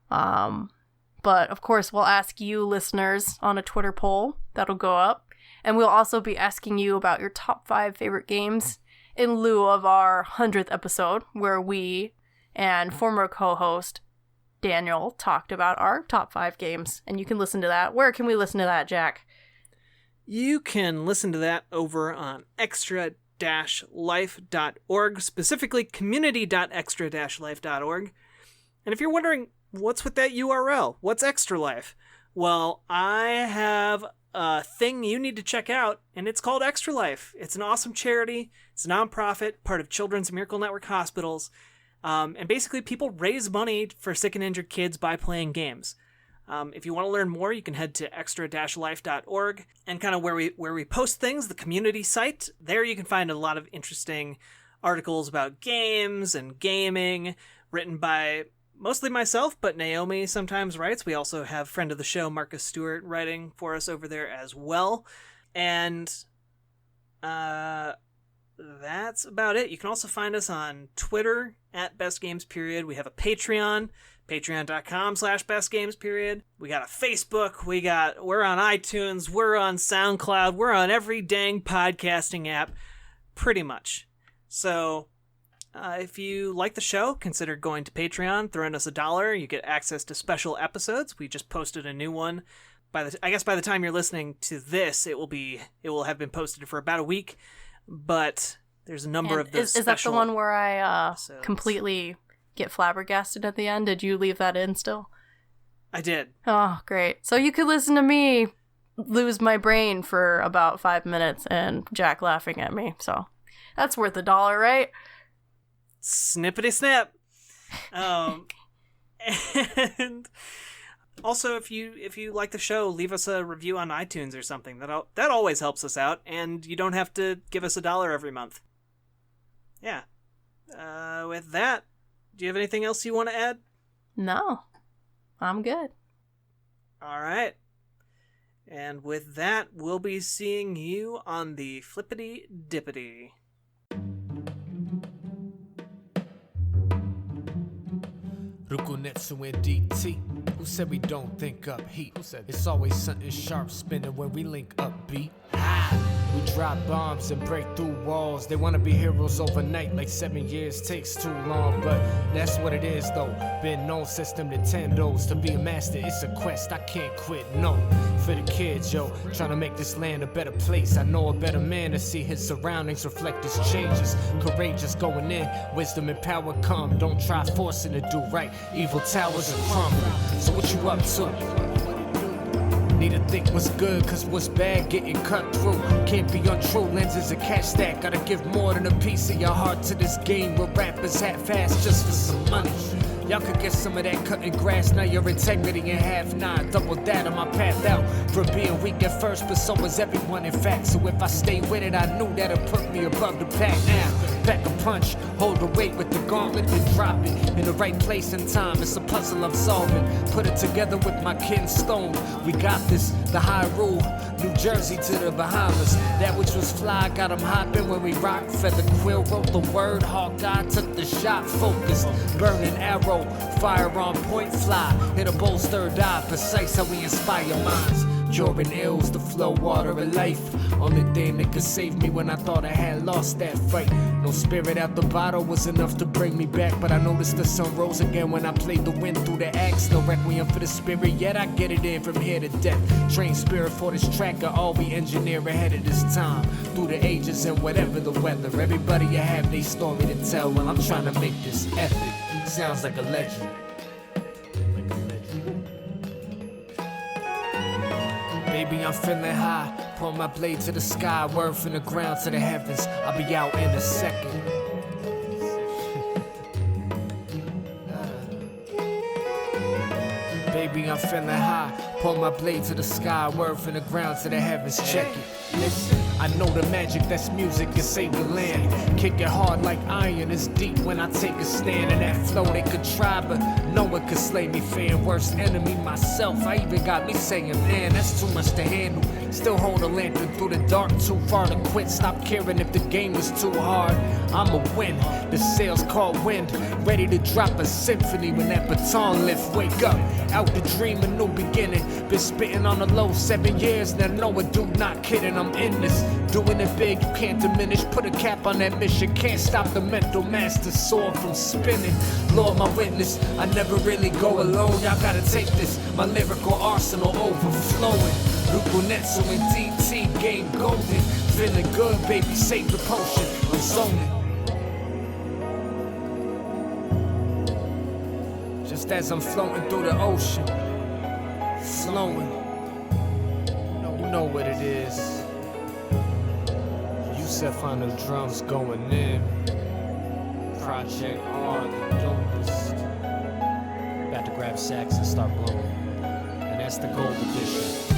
But of course we'll ask you listeners on a Twitter poll that'll go up. And we'll also be asking you about your top 5 favorite games in lieu of our 100th episode, where we and former co-host Daniel talked about our top 5 games. And you can listen to that. Where can we listen to that, Jack? You can listen to that over on extra-life.org, specifically community.extra-life.org. And if you're wondering, what's with that URL? What's Extra Life? Well, I have a thing you need to check out, and it's called Extra Life. It's an awesome charity. It's a nonprofit, part of Children's Miracle Network Hospitals. And basically, people raise money for sick and injured kids by playing games. If you want to learn more, you can head to extra-life.org and kind of where we post things, the community site. There you can find a lot of interesting articles about games and gaming written by mostly myself, but Naomi sometimes writes. We also have friend of the show, Marcus Stewart, writing for us over there as well. And that's about it. You can also find us on Twitter @bestgamesperiod. We have a Patreon, patreon.com/bestgamesperiod. We got a Facebook. We're on iTunes. We're on SoundCloud. We're on every dang podcasting app, pretty much. So if you like the show, consider going to Patreon, throwing us $1. You get access to special episodes. We just posted a new one. I guess by the time you're listening to this, it will have been posted for about a week. But there's a number of those. Is that the one where I completely get flabbergasted at the end? Did you leave that in still? I did. Oh, great. So you could listen to me lose my brain for about 5 minutes and Jack laughing at me. So that's worth $1, right? Snippity snap. And also, if you like the show, leave us a review on iTunes or something. That always helps us out, and you don't have to give us $1 every month. Yeah. With that, do you have anything else you want to add? No, I'm good. All right. And with that, we'll be seeing you on the Flippity Dippity. Rukunetsu and DT. Who said we don't think up heat? Who said it's always something sharp spinning when we link up beat? We drop bombs and break through walls. They wanna be heroes overnight, like 7 years takes too long. But that's what it is though. Been known since them Nintendos. To be a master, it's a quest, I can't quit, no. For the kids, yo, trying to make this land a better place. I know a better man to see his surroundings reflect his changes. Courageous going in, wisdom and power come. Don't try forcing to do right, evil towers are crumbling. So what you up to? Need to think what's good, cause what's bad getting cut through. Can't be untrue, lenses and cash stack. Gotta give more than a piece of your heart to this game where rappers half-ass just for some money. Y'all could get some of that cutting grass, now your integrity in half. Nah, double that on my path out. For being weak at first, but so was everyone in fact. So if I stay with it, I knew that'd put me above the pack. Now, back a punch, hold the weight with the gauntlet, then drop it. In the right place and time, it's a puzzle I'm solving. Put it together with my kin Stone. We got this, the high rule. New Jersey to the Bahamas. That which was fly, got them hopping when we rock. Feather Quill wrote the word, Hawkeye took the shot. Focused, burning arrow, fire on point, fly. Hit a bolstered eye, precise how we inspire minds. Jordan Hills, the flow, water of life. Only thing that could save me when I thought I had lost that fight. No spirit out the bottle was enough to bring me back. But I noticed the sun rose again when I played the wind through the axe. No requiem for the spirit, yet I get it in from here to death. Train spirit for this track of all we engineer ahead of this time. Through the ages and whatever the weather. Everybody you have their story to tell. Well, I'm trying to make this epic. Sounds like a legend. Baby, I'm feeling high. Pull my blade to the sky, word from the ground to the heavens. I'll be out in a second. Baby, I'm feeling high. Pull my blade to the sky, word from the ground to the heavens. Check it. Listen, I know the magic that's music can save the land. Kick it hard like iron is deep when I take a stand. In that flow they could try, but no one could slay me. Fan worst enemy myself. I even got me saying, man, that's too much to handle. Still hold a lantern through the dark, too far to quit. Stop caring if the game is too hard. I'ma win, the sails called wind. Ready to drop a symphony when that baton lift. Wake up, out the dream, a new beginning. Been spitting on the low 7 years, now know a dude, not kidding. I'm in this, doing it big, you can't diminish. Put a cap on that mission, can't stop the mental master sword from spinning. Lord, my witness, I never really go alone. Y'all gotta take this, my lyrical arsenal overflowing. Luponetso and DT, game golden. Feeling good, baby, save the potion, I'm zoning. Just as I'm floating through the ocean, flowing. You know what it is. Yusef on the drums going in. Project R, the dopest. About to grab sax and start blowing. And that's the gold edition.